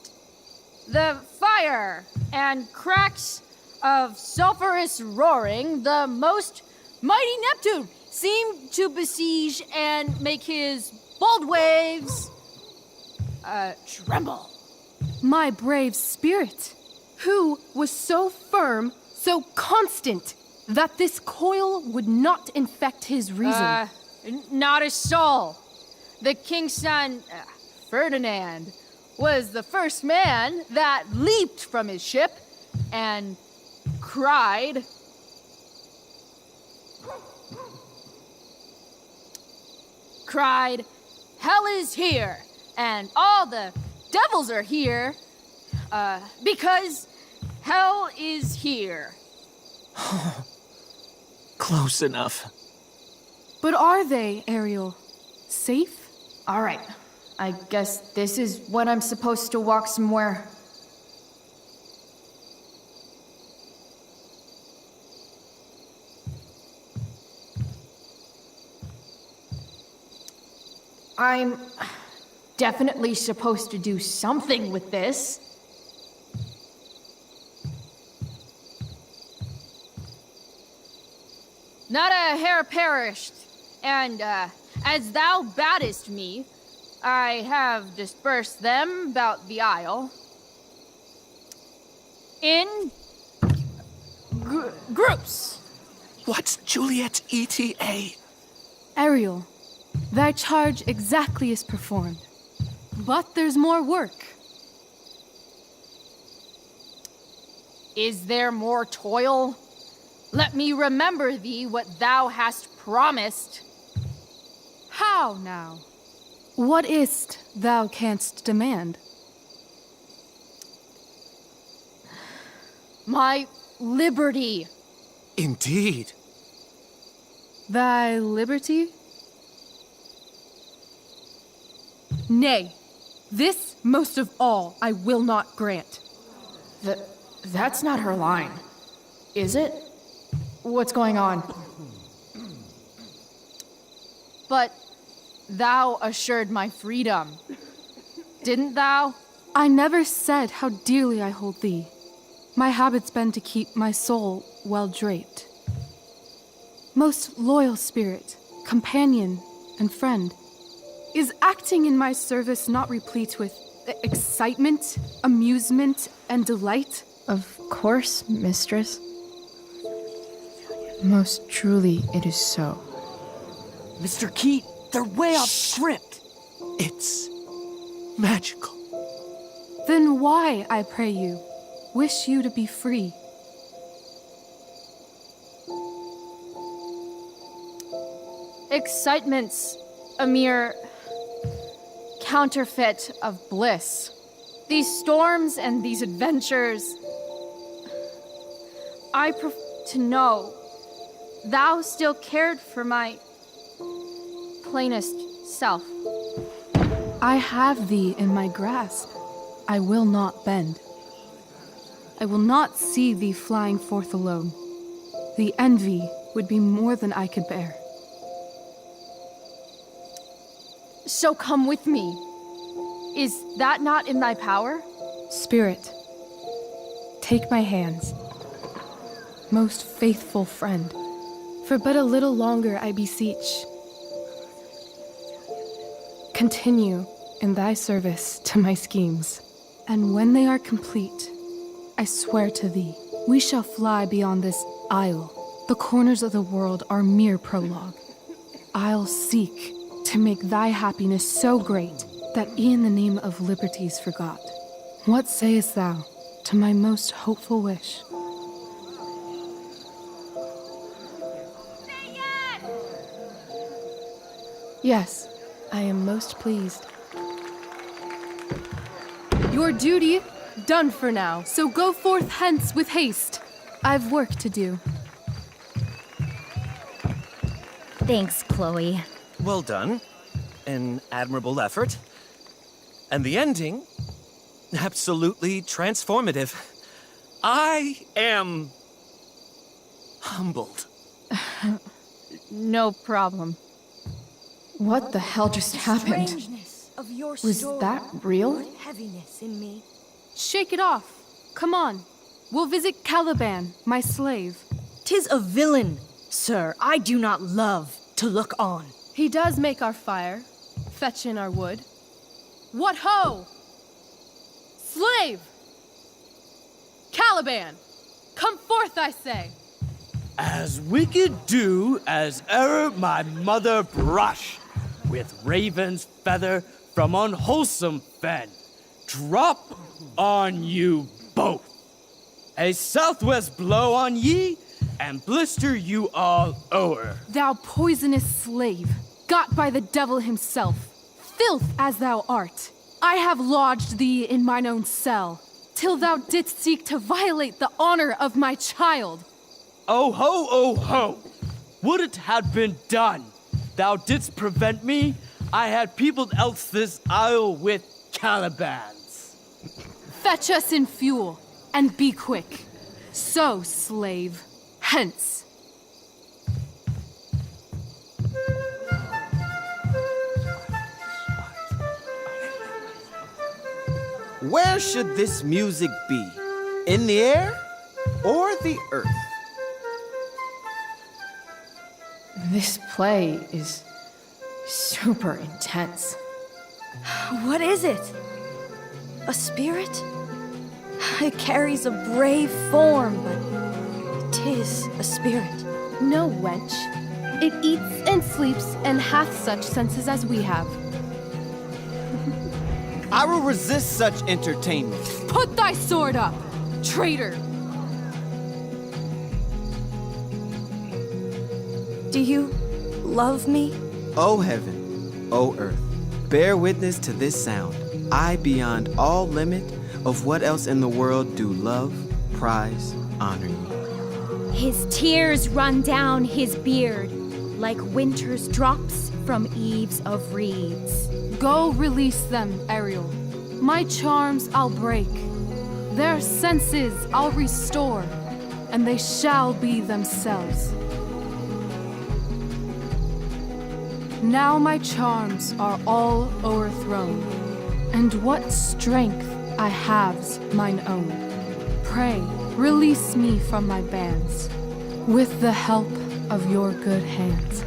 Speaker 5: The fire and cracks of sulphurous roaring, the most mighty Neptune seemed to besiege and make his bold waves tremble.
Speaker 1: My brave spirit, who was so firm, so constant, that this coil would not infect his reason.
Speaker 5: Not a soul. The king's son, Ferdinand, was the first man that leaped from his ship and cried, "Hell is here, and all the devils are here, because hell is here."
Speaker 8: Close enough.
Speaker 1: But are they, Ariel? Safe?
Speaker 5: All right. I guess this is when I'm supposed to walk somewhere. I'm definitely supposed to do something with this. Not a hair perished, and as thou badest me, I have dispersed them about the isle in groups.
Speaker 8: What's Juliet's ETA?
Speaker 1: Ariel, thy charge exactly is performed. But there's more work.
Speaker 5: Is there more toil? Let me remember thee what thou hast promised.
Speaker 1: How now? What is't thou canst demand?
Speaker 5: My liberty.
Speaker 8: Indeed.
Speaker 1: Thy liberty? Nay, this most of all I will not grant.
Speaker 5: That's not her line, is it? What's going on? But thou assured my freedom, didn't thou?
Speaker 1: I never said how dearly I hold thee. My habit's been to keep my soul well draped. Most loyal spirit, companion, and friend, is acting in my service not replete with excitement, amusement, and delight?
Speaker 7: Of course, mistress. Most truly it is so.
Speaker 24: Mr. Keat, they're way off script.
Speaker 8: It's magical.
Speaker 1: Then why, I pray you, wish you to be free?
Speaker 5: Excitement's a mere counterfeit of bliss. These storms and these adventures, I prefer to know thou still cared for my plainest self.
Speaker 1: I have thee in my grasp. I will not bend. I will not see thee flying forth alone. The envy would be more than I could bear.
Speaker 5: So come with me. Is that not in thy power?
Speaker 1: Spirit, take my hands. Most faithful friend, for but a little longer I beseech. Continue in thy service to my schemes, and when they are complete, I swear to thee, we shall fly beyond this isle. The corners of the world are mere prologue. I'll seek to make thy happiness so great that e'en the name of liberty's forgot. What sayest thou to my most hopeful wish?
Speaker 22: Say
Speaker 1: Yes, I am most pleased. Your duty done for now, so go forth hence with haste. I've work to do.
Speaker 22: Thanks, Chloe.
Speaker 8: Well done. An admirable effort. And the ending, absolutely transformative. I am humbled.
Speaker 5: No problem.
Speaker 7: What the hell just happened?
Speaker 4: Strangeness of your
Speaker 7: Was
Speaker 4: story
Speaker 7: that real?
Speaker 4: put heaviness in me.
Speaker 1: Shake it off. Come on. We'll visit Caliban, my slave.
Speaker 4: 'Tis a villain, sir, I do not love to look on.
Speaker 1: He does make our fire, fetch in our wood. What ho! Slave! Caliban! Come forth, I say!
Speaker 24: As wicked do as e'er my mother brush, with raven's feather from unwholesome fen, drop on you both. A southwest blow on ye, and blister you all o'er.
Speaker 1: Thou poisonous slave, got by the devil himself, filth as thou art, I have lodged thee in mine own cell, till thou didst seek to violate the honor of my child.
Speaker 24: Oh ho, oh ho! Would it had been done! Thou didst prevent me, I had peopled else this isle with Calibans.
Speaker 1: Fetch us in fuel, and be quick. So, slave, hence.
Speaker 20: Where should this music be? In the air or the earth?
Speaker 7: This play is super intense.
Speaker 4: What is it? A spirit? It carries a brave form, but 'tis a spirit.
Speaker 1: No, wench. It eats and sleeps and hath such senses as we have.
Speaker 20: I will resist such entertainment.
Speaker 1: Put thy sword up, traitor!
Speaker 19: Do you love me?
Speaker 20: O heaven, O earth, bear witness to this sound. I, beyond all limit of what else in the world do love, prize, honor you.
Speaker 22: His tears run down his beard like winter's drops from eaves of reeds.
Speaker 1: Go release them, Ariel. My charms I'll break. Their senses I'll restore, and they shall be themselves. Now my charms are all o'erthrown, and what strength I have's mine own. Pray, release me from my bands, with the help of your good hands.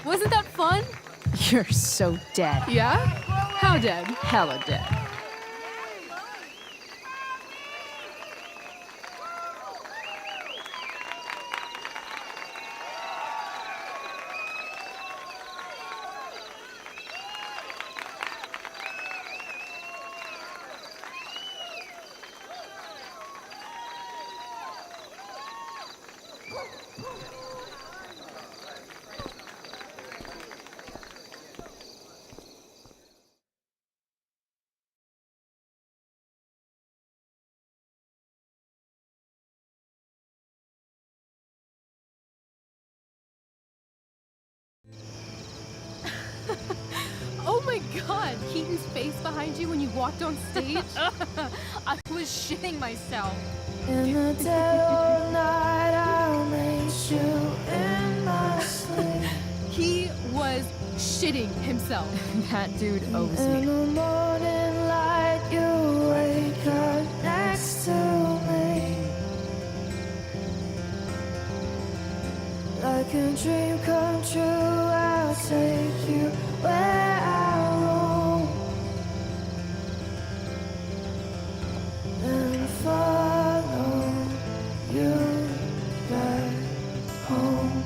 Speaker 1: Wasn't that fun?
Speaker 5: You're so dead.
Speaker 1: Yeah? How dead?
Speaker 5: Hella dead.
Speaker 1: Oh my god, Keaton's face behind you when you walked on stage?
Speaker 5: I was shitting myself.
Speaker 12: In the dead of night, I'll make
Speaker 1: He was shitting himself.
Speaker 5: That dude owes me.
Speaker 12: Like a dream come true, I'll take you where I roam and follow you back home.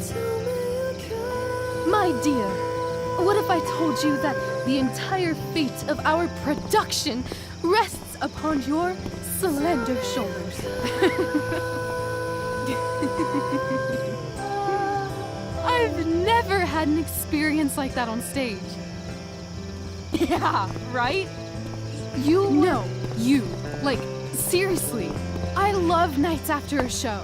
Speaker 12: Tell me you can.
Speaker 1: My dear, what if I told you that the entire fate of our production rests upon your slender shoulders? I've never had an experience like that on stage.
Speaker 5: Yeah, right?
Speaker 1: You? No, you. Like, seriously. I love nights after a show.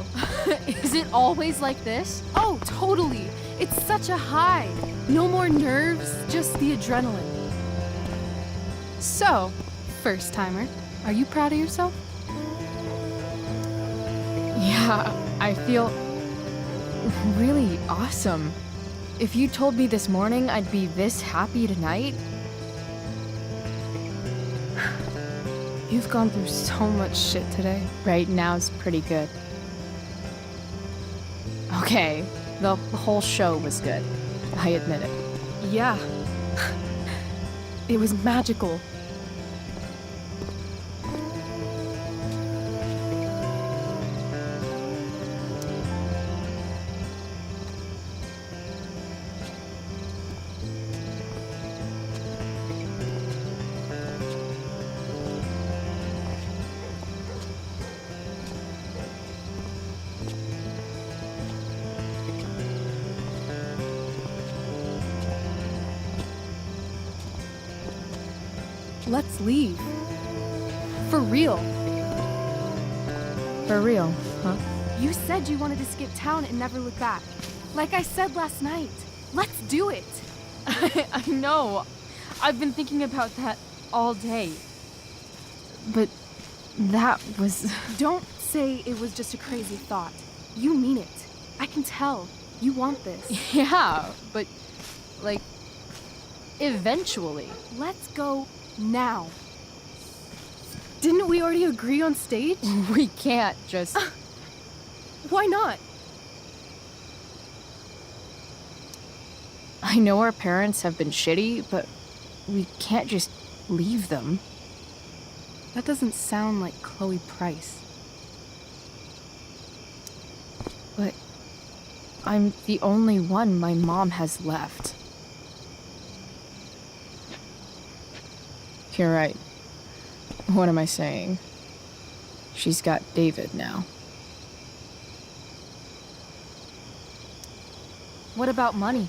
Speaker 5: Is it always like this?
Speaker 1: Oh, totally. It's such a high. No more nerves, just the adrenaline. So, first timer, are you proud of yourself?
Speaker 5: Yeah, I feel really awesome. If you told me this morning I'd be this happy tonight.
Speaker 1: You've gone through so much shit today.
Speaker 5: Right now's pretty good. Okay, the whole show was good. I admit it.
Speaker 1: Yeah. It was magical. Let's leave. For real.
Speaker 5: For real, huh?
Speaker 1: You said you wanted to skip town and never look back. Like I said last night. Let's do it.
Speaker 5: I know. I've been thinking about that all day. But that was...
Speaker 1: Don't say it was just a crazy thought. You mean it. I can tell. You want this.
Speaker 5: Yeah, but, like, eventually.
Speaker 1: Let's go now. Didn't we already agree on stage?
Speaker 5: We can't just...
Speaker 1: Why not?
Speaker 5: I know our parents have been shitty, but we can't just leave them.
Speaker 1: That doesn't sound like Chloe Pryce.
Speaker 5: But I'm the only one my mom has left. You're right. What am I saying? She's got David now.
Speaker 1: What about money?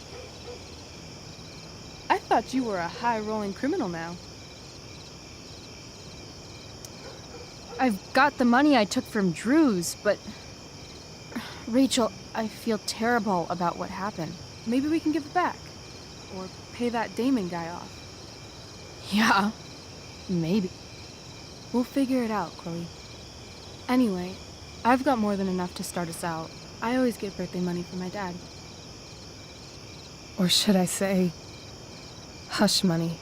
Speaker 1: I thought you were a high-rolling criminal now.
Speaker 5: I've got the money I took from Drew's, but... Rachel, I feel terrible about what happened.
Speaker 1: Maybe we can give it back. Or pay that Damon guy off.
Speaker 5: Yeah, maybe.
Speaker 1: We'll figure it out, Chloe. Anyway, I've got more than enough to start us out. I always get birthday money from my dad. Or should I say, hush money.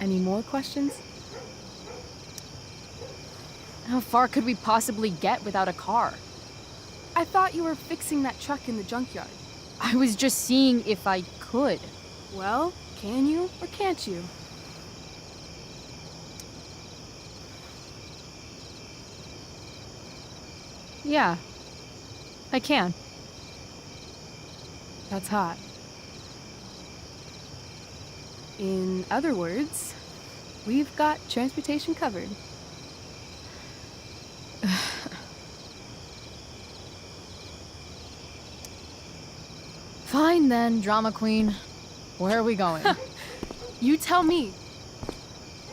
Speaker 1: Any more questions?
Speaker 5: How far could we possibly get without a car?
Speaker 1: I thought you were fixing that truck in the junkyard.
Speaker 5: I was just seeing if I could.
Speaker 1: Well, can you or can't you?
Speaker 5: Yeah, I can.
Speaker 1: That's hot. In other words, we've got transportation covered.
Speaker 5: Fine then, drama queen. Where are we going?
Speaker 1: You tell me.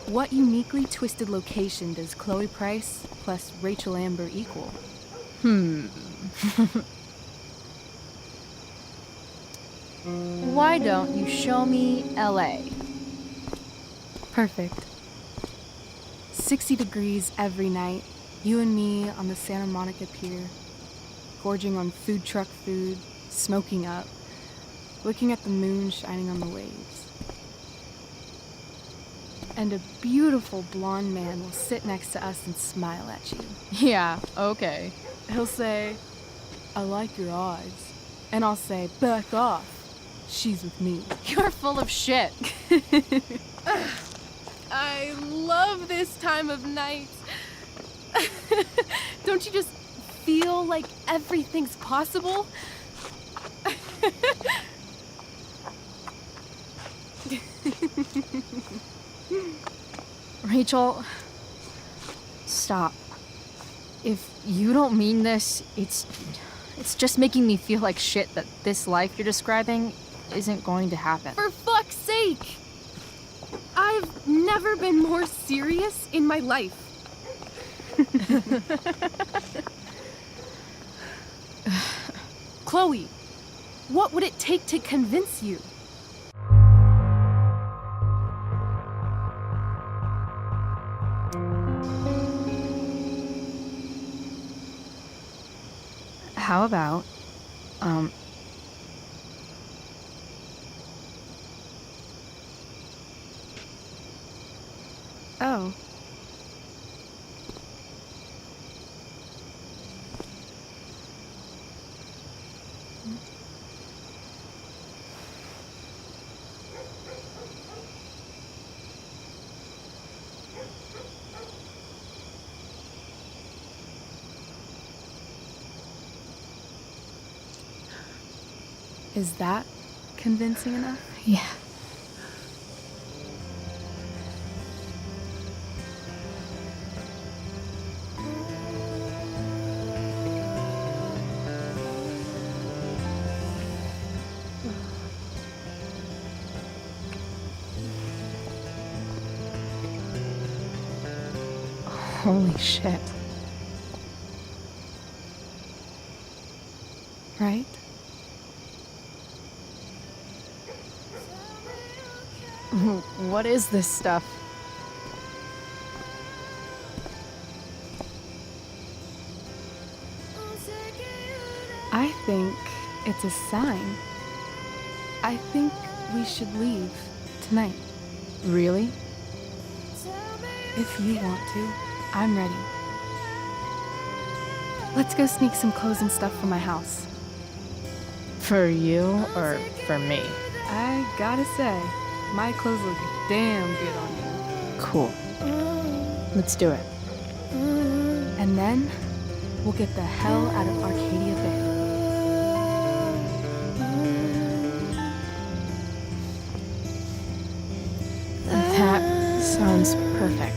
Speaker 1: What uniquely twisted location does Chloe Pryce plus Rachel Amber equal?
Speaker 5: Why don't you show me LA?
Speaker 1: Perfect. 60 degrees every night, you and me on the Santa Monica Pier, gorging on food truck food, smoking up, looking at the moon shining on the waves. And a beautiful blonde man will sit next to us and smile at you.
Speaker 5: Yeah, okay.
Speaker 1: He'll say, "I like your eyes." And I'll say, "Back off. She's with me."
Speaker 5: You're full of shit.
Speaker 1: I love this time of night. Don't you just feel like everything's possible?
Speaker 5: Rachel, stop. If you don't mean this, it's just making me feel like shit that this life you're describing isn't going to happen.
Speaker 1: For fuck's sake! I've never been more serious in my life. Chloe, what would it take to convince you?
Speaker 5: How about,
Speaker 1: Oh. Is that convincing enough?
Speaker 5: Yeah.
Speaker 1: Holy shit. Right?
Speaker 5: What is this stuff?
Speaker 1: I think it's a sign. I think we should leave tonight.
Speaker 5: Really?
Speaker 1: If you want to, I'm ready. Let's go sneak some clothes and stuff from my house.
Speaker 5: For you or for me?
Speaker 1: I gotta say, my clothes look damn good on you.
Speaker 5: Cool. Let's do it.
Speaker 1: And then, we'll get the hell out of Arcadia Bay.
Speaker 5: That sounds perfect.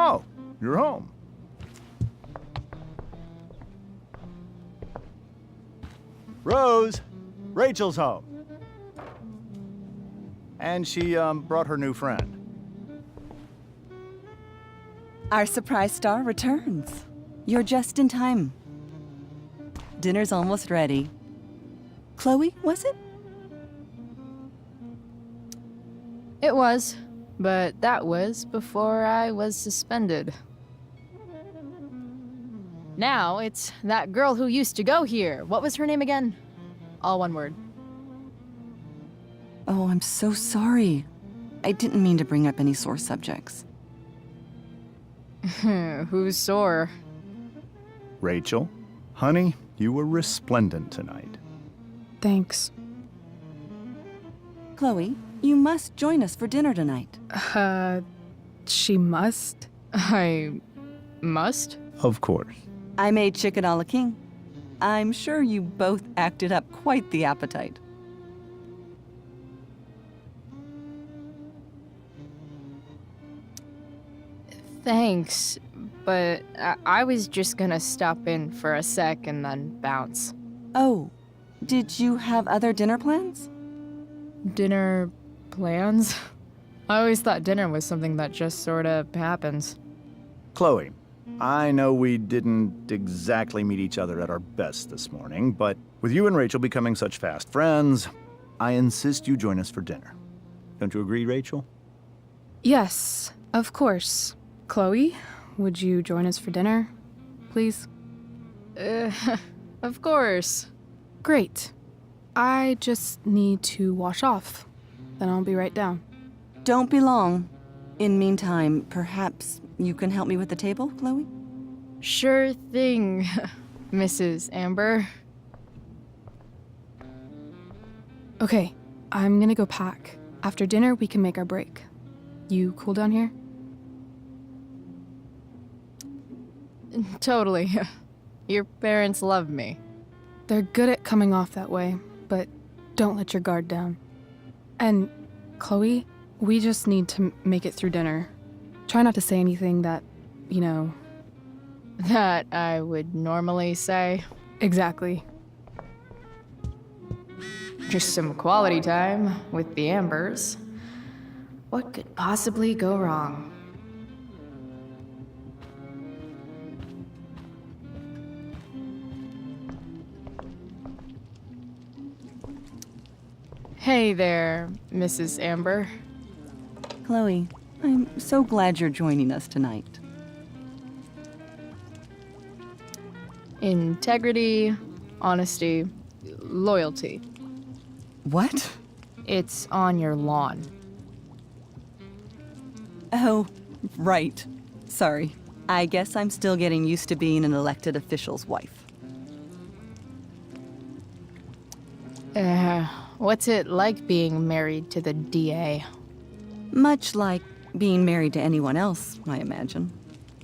Speaker 13: Oh, you're home. Rose, Rachel's home. And she brought her new friend.
Speaker 14: Our surprise star returns. You're just in time. Dinner's almost ready. Chloe, was it?
Speaker 5: It was, but that was before I was suspended. Now it's that girl who used to go here. What was her name again? All one word.
Speaker 14: Oh, I'm so sorry. I didn't mean to bring up any sore subjects.
Speaker 5: Who's sore?
Speaker 13: Rachel, honey, you were resplendent tonight.
Speaker 1: Thanks.
Speaker 14: Chloe, you must join us for dinner tonight.
Speaker 1: She must?
Speaker 5: I must?
Speaker 13: Of course.
Speaker 14: I made chicken a la king. I'm sure you both acted up quite the appetite.
Speaker 5: Thanks, but I was just gonna stop in for a sec and then bounce.
Speaker 14: Oh, did you have other dinner plans?
Speaker 5: Dinner plans? I always thought dinner was something that just sorta happens.
Speaker 13: Chloe, I know we didn't exactly meet each other at our best this morning, but with you and Rachel becoming such fast friends, I insist you join us for dinner. Don't you agree, Rachel?
Speaker 1: Yes, of course. Chloe, would you join us for dinner, please?
Speaker 5: Of course.
Speaker 1: Great. I just need to wash off. Then I'll be right down.
Speaker 14: Don't be long. In meantime, perhaps you can help me with the table, Chloe?
Speaker 5: Sure thing, Mrs. Amber.
Speaker 1: Okay, I'm gonna go pack. After dinner, we can make our break. You cool down here?
Speaker 5: Totally. Your parents love me.
Speaker 1: They're good at coming off that way, but don't let your guard down. And, Chloe, we just need to make it through dinner. Try not to say anything that,
Speaker 5: That I would normally say.
Speaker 1: Exactly.
Speaker 5: Just some quality time with the Ambers. What could possibly go wrong? Hey there, Mrs. Amber.
Speaker 14: Chloe, I'm so glad you're joining us tonight.
Speaker 5: Integrity, honesty, loyalty.
Speaker 14: What?
Speaker 5: It's on your lawn.
Speaker 14: Oh, right. Sorry. I guess I'm still getting used to being an elected official's wife.
Speaker 5: What's it like being married to the DA?
Speaker 14: Much like being married to anyone else, I imagine.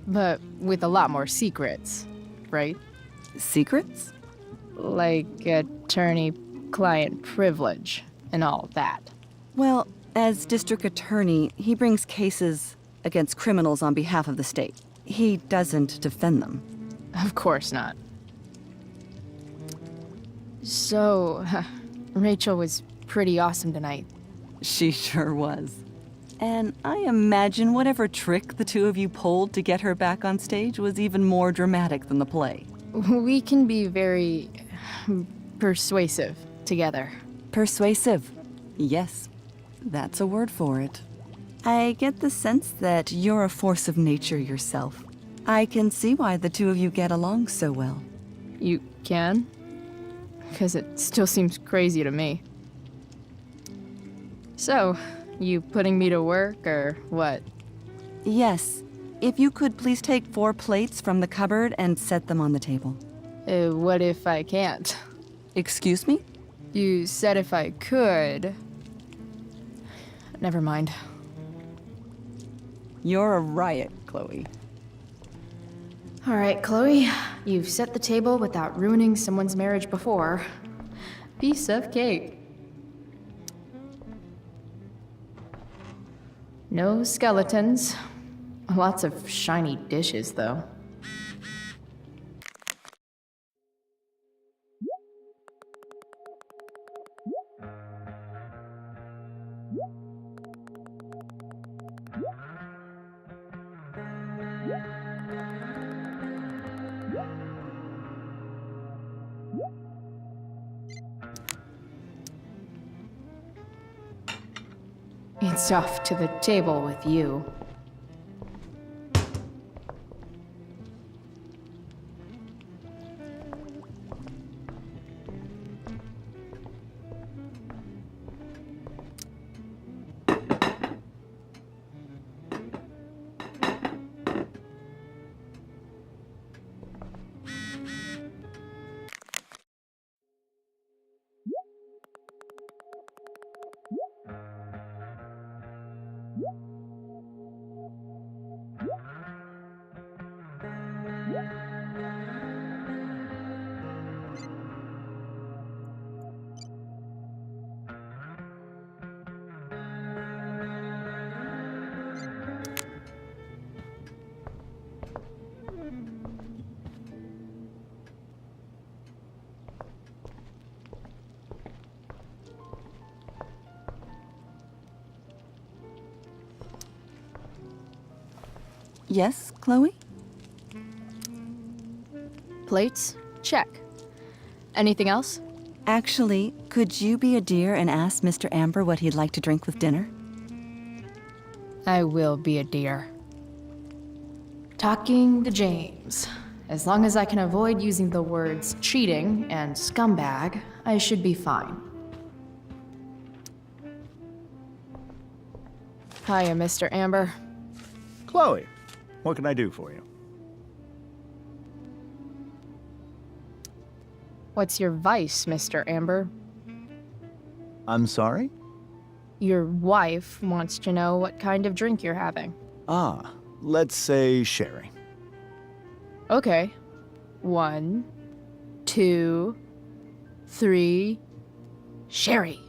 Speaker 5: But with a lot more secrets, right?
Speaker 14: Secrets?
Speaker 5: Like attorney-client privilege and all that.
Speaker 14: Well, as district attorney, he brings cases against criminals on behalf of the state. He doesn't defend them.
Speaker 5: Of course not. So, Rachel was pretty awesome tonight.
Speaker 14: She sure was. And I imagine whatever trick the two of you pulled to get her back on stage was even more dramatic than the play.
Speaker 5: We can be very persuasive together.
Speaker 14: Persuasive. Yes, that's a word for it. I get the sense that you're a force of nature yourself. I can see why the two of you get along so well.
Speaker 5: You can? Because it still seems crazy to me. So, you putting me to work, or what?
Speaker 14: Yes. If you could please take 4 plates from the cupboard and set them on the table.
Speaker 5: What if I can't?
Speaker 14: Excuse me?
Speaker 5: You said if I could. Never mind.
Speaker 14: You're a riot, Chloe.
Speaker 5: All right, Chloe. You've set the table without ruining someone's marriage before. Piece of cake. No skeletons. Lots of shiny dishes, though. It's off to the table with you.
Speaker 14: Yes, Chloe?
Speaker 5: Plates? Check. Anything else?
Speaker 14: Actually, could you be a dear and ask Mr. Amber what he'd like to drink with dinner?
Speaker 5: I will be a dear. Talking to James. As long as I can avoid using the words cheating and scumbag, I should be fine. Hiya, Mr. Amber.
Speaker 13: Chloe, what can I do for you?
Speaker 5: What's your vice, Mr. Amber?
Speaker 13: I'm sorry?
Speaker 5: Your wife wants to know what kind of drink you're having.
Speaker 13: Ah, let's say sherry.
Speaker 5: Okay. 1, 2, 3. Sherry.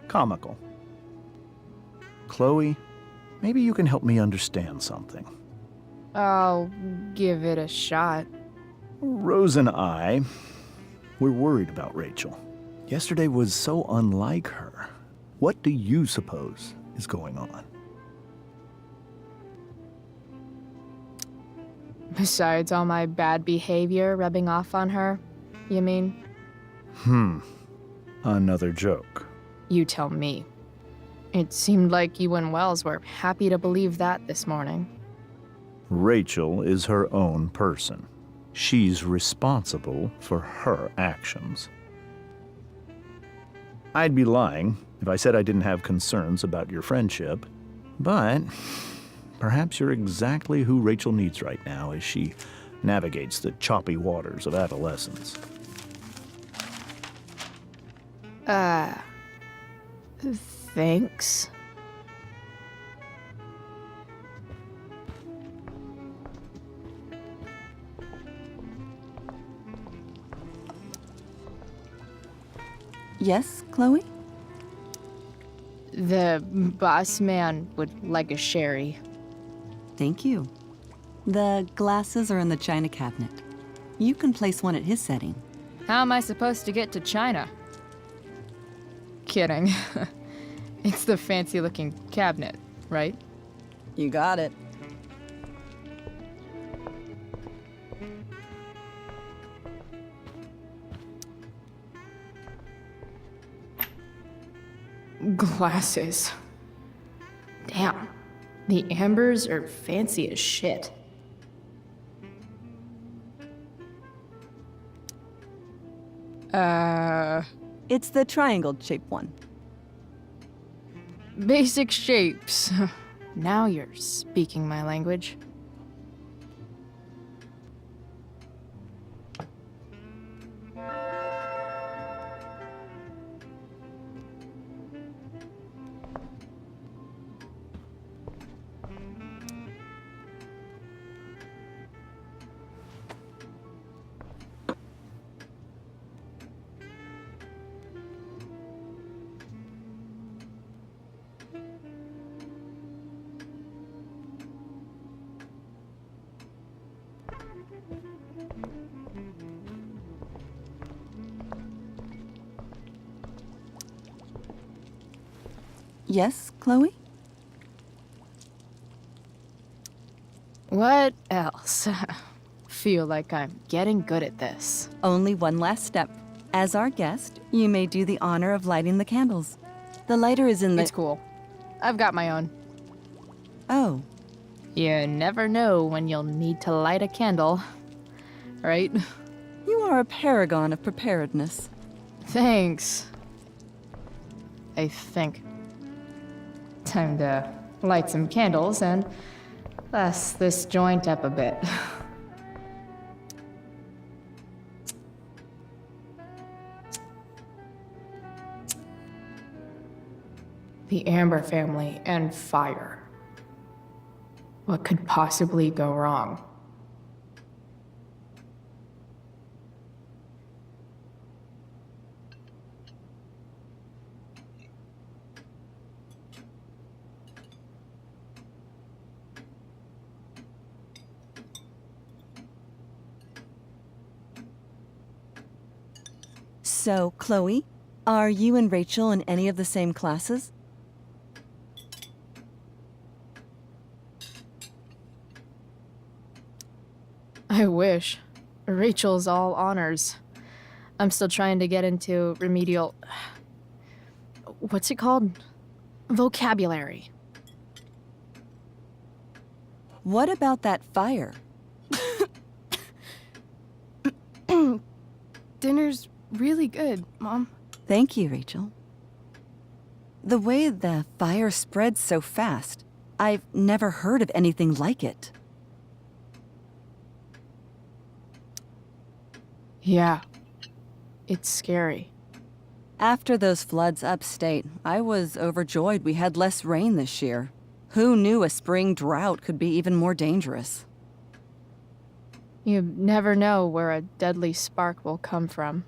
Speaker 13: Comical. Chloe, maybe you can help me understand something.
Speaker 5: I'll give it a shot.
Speaker 13: Rose and I, we're worried about Rachel. Yesterday was so unlike her. What do you suppose is going on?
Speaker 5: Besides all my bad behavior rubbing off on her, you mean?
Speaker 13: Another joke.
Speaker 5: You tell me. It seemed like you and Wells were happy to believe that this morning.
Speaker 13: Rachel is her own person. She's responsible for her actions. I'd be lying if I said I didn't have concerns about your friendship, but perhaps you're exactly who Rachel needs right now as she navigates the choppy waters of adolescence.
Speaker 5: Thanks.
Speaker 14: Yes, Chloe?
Speaker 5: The boss man would like a sherry.
Speaker 14: Thank you. The glasses are in the china cabinet. You can place one at his setting.
Speaker 5: How am I supposed to get to China? Kidding. It's the fancy-looking cabinet, right?
Speaker 14: You got it.
Speaker 5: Glasses. Damn. The Ambers are fancy as shit.
Speaker 14: It's the triangle-shaped one.
Speaker 5: Basic shapes. Now you're speaking my language.
Speaker 14: Yes, Chloe?
Speaker 5: What else? Feel like I'm getting good at this.
Speaker 14: Only one last step. As our guest, you may do the honor of lighting the candles. The lighter is in the—
Speaker 5: It's cool. I've got my own.
Speaker 14: Oh.
Speaker 5: You never know when you'll need to light a candle, right?
Speaker 14: You are a paragon of preparedness.
Speaker 5: Thanks. I think. Time to light some candles and bless this joint up a bit. The Amber family and fire. What could possibly go wrong?
Speaker 14: So, Chloe, are you and Rachel in any of the same classes?
Speaker 5: I wish. Rachel's all honors. I'm still trying to get into remedial... What's it called? Vocabulary.
Speaker 14: What about that fire?
Speaker 1: Dinner's really good, Mom.
Speaker 14: Thank you, Rachel. The way the fire spreads so fast, I've never heard of anything like it.
Speaker 5: Yeah. It's scary.
Speaker 14: After those floods upstate, I was overjoyed we had less rain this year. Who knew a spring drought could be even more dangerous?
Speaker 5: You never know where a deadly spark will come from.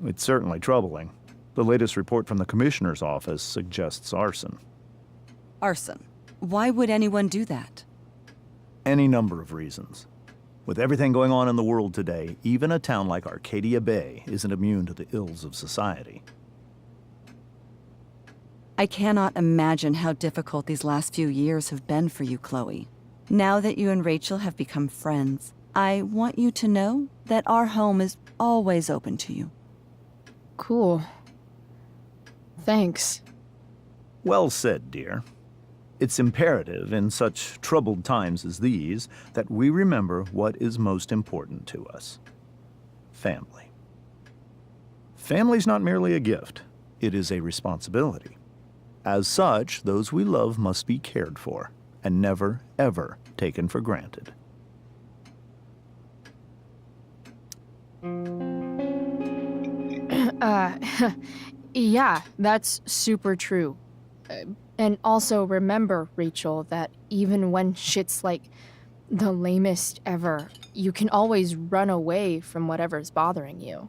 Speaker 13: It's certainly troubling. The latest report from the Commissioner's office suggests arson.
Speaker 14: Arson. Why would anyone do that?
Speaker 13: Any number of reasons. With everything going on in the world today, even a town like Arcadia Bay isn't immune to the ills of society.
Speaker 14: I cannot imagine how difficult these last few years have been for you, Chloe. Now that you and Rachel have become friends, I want you to know that our home is always open to you.
Speaker 5: Cool. Thanks.
Speaker 13: Well said, dear. It's imperative in such troubled times as these that we remember what is most important to us. Family. Family's not merely a gift, it is a responsibility. As such, those we love must be cared for and never, ever taken for granted.
Speaker 5: Yeah, that's super true. And also remember, Rachel, that even when shit's like the lamest ever, you can always run away from whatever's bothering you.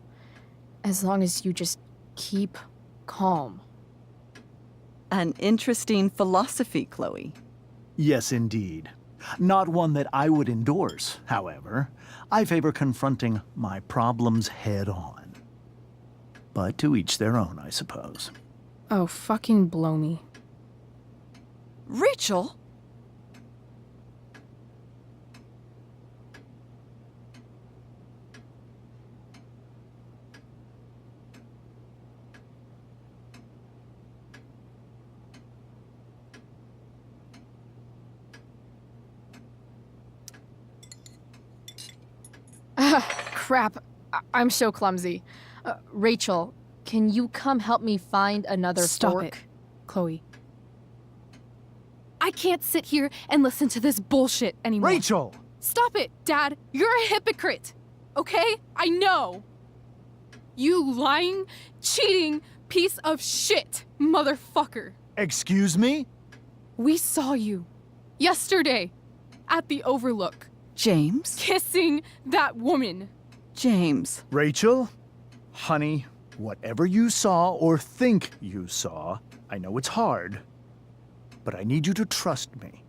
Speaker 5: As long as you just keep calm.
Speaker 14: An interesting philosophy, Chloe.
Speaker 13: Yes, indeed. Not one that I would endorse, however. I favor confronting my problems head on. But to each their own, I suppose.
Speaker 1: Oh, fucking blow me.
Speaker 14: Rachel?
Speaker 5: Crap. I'm so clumsy. Rachel, can you come help me find another
Speaker 1: Stop
Speaker 5: fork?
Speaker 1: it, Chloe. I can't sit here and listen to this bullshit anymore.
Speaker 13: Rachel!
Speaker 1: Stop it, Dad. You're a hypocrite. Okay? I know. You lying, cheating piece of shit, motherfucker.
Speaker 13: Excuse me?
Speaker 1: We saw you yesterday at the Overlook.
Speaker 14: James?
Speaker 1: Kissing that woman.
Speaker 14: James.
Speaker 13: Rachel? Honey, whatever you saw or think you saw, I know it's hard, but I need you to trust me.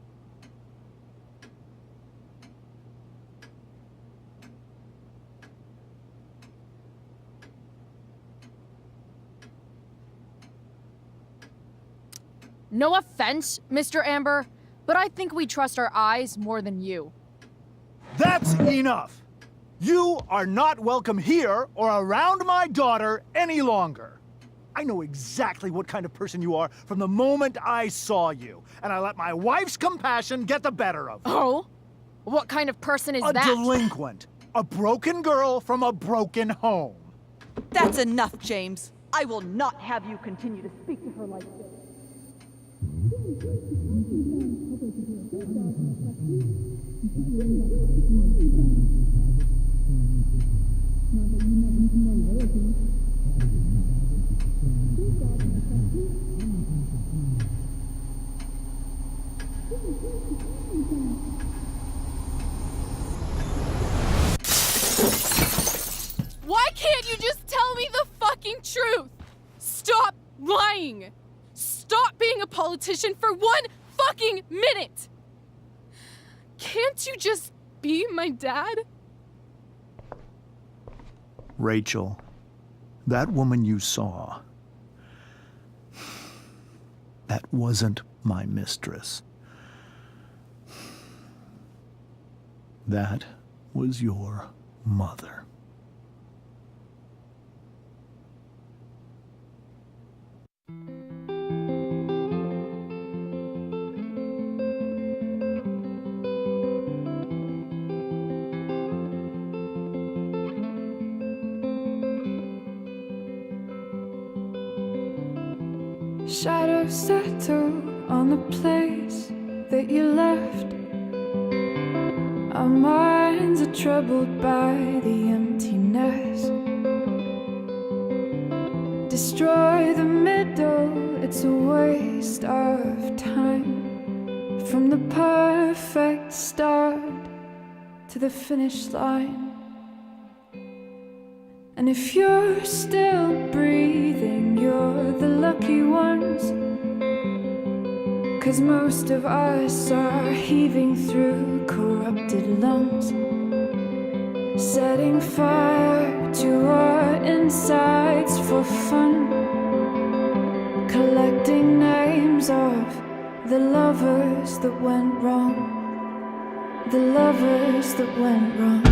Speaker 5: No offense, Mr. Amber, but I think we trust our eyes more than you.
Speaker 13: That's enough! You are not welcome here or around my daughter any longer. I know exactly what kind of person you are from the moment I saw you, and I let my wife's compassion get the better of me.
Speaker 5: Oh? What kind of person is
Speaker 13: A
Speaker 5: that?
Speaker 13: delinquent. A broken girl from a broken home.
Speaker 14: That's enough, James. I will not have you continue to speak to her like this.
Speaker 1: Why can't you just tell me the fucking truth? Stop lying. Stop being a politician for one fucking minute. Can't you just be my dad?
Speaker 13: Rachel, that woman you saw, that wasn't my mistress. That was your mother.
Speaker 12: Shadows settle on the place that you left. Our minds are troubled by the emptiness. Destroy the middle, it's a waste of time. From the perfect start to the finish line. And if you're still breathing, you're the lucky ones. 'Cause most of us are heaving through corrupted lungs, setting fire to our insides for fun, collecting names of the lovers that went wrong, the lovers that went wrong.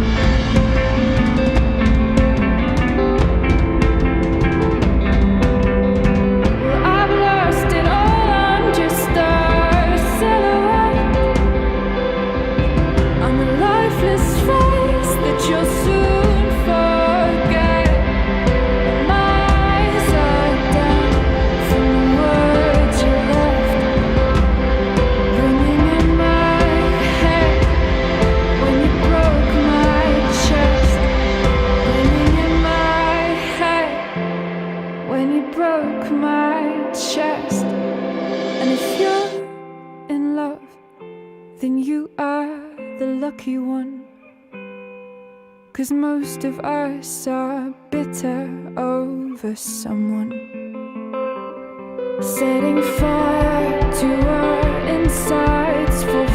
Speaker 12: Then you are the lucky one. 'Cause most of us are bitter over someone, setting fire to our insides for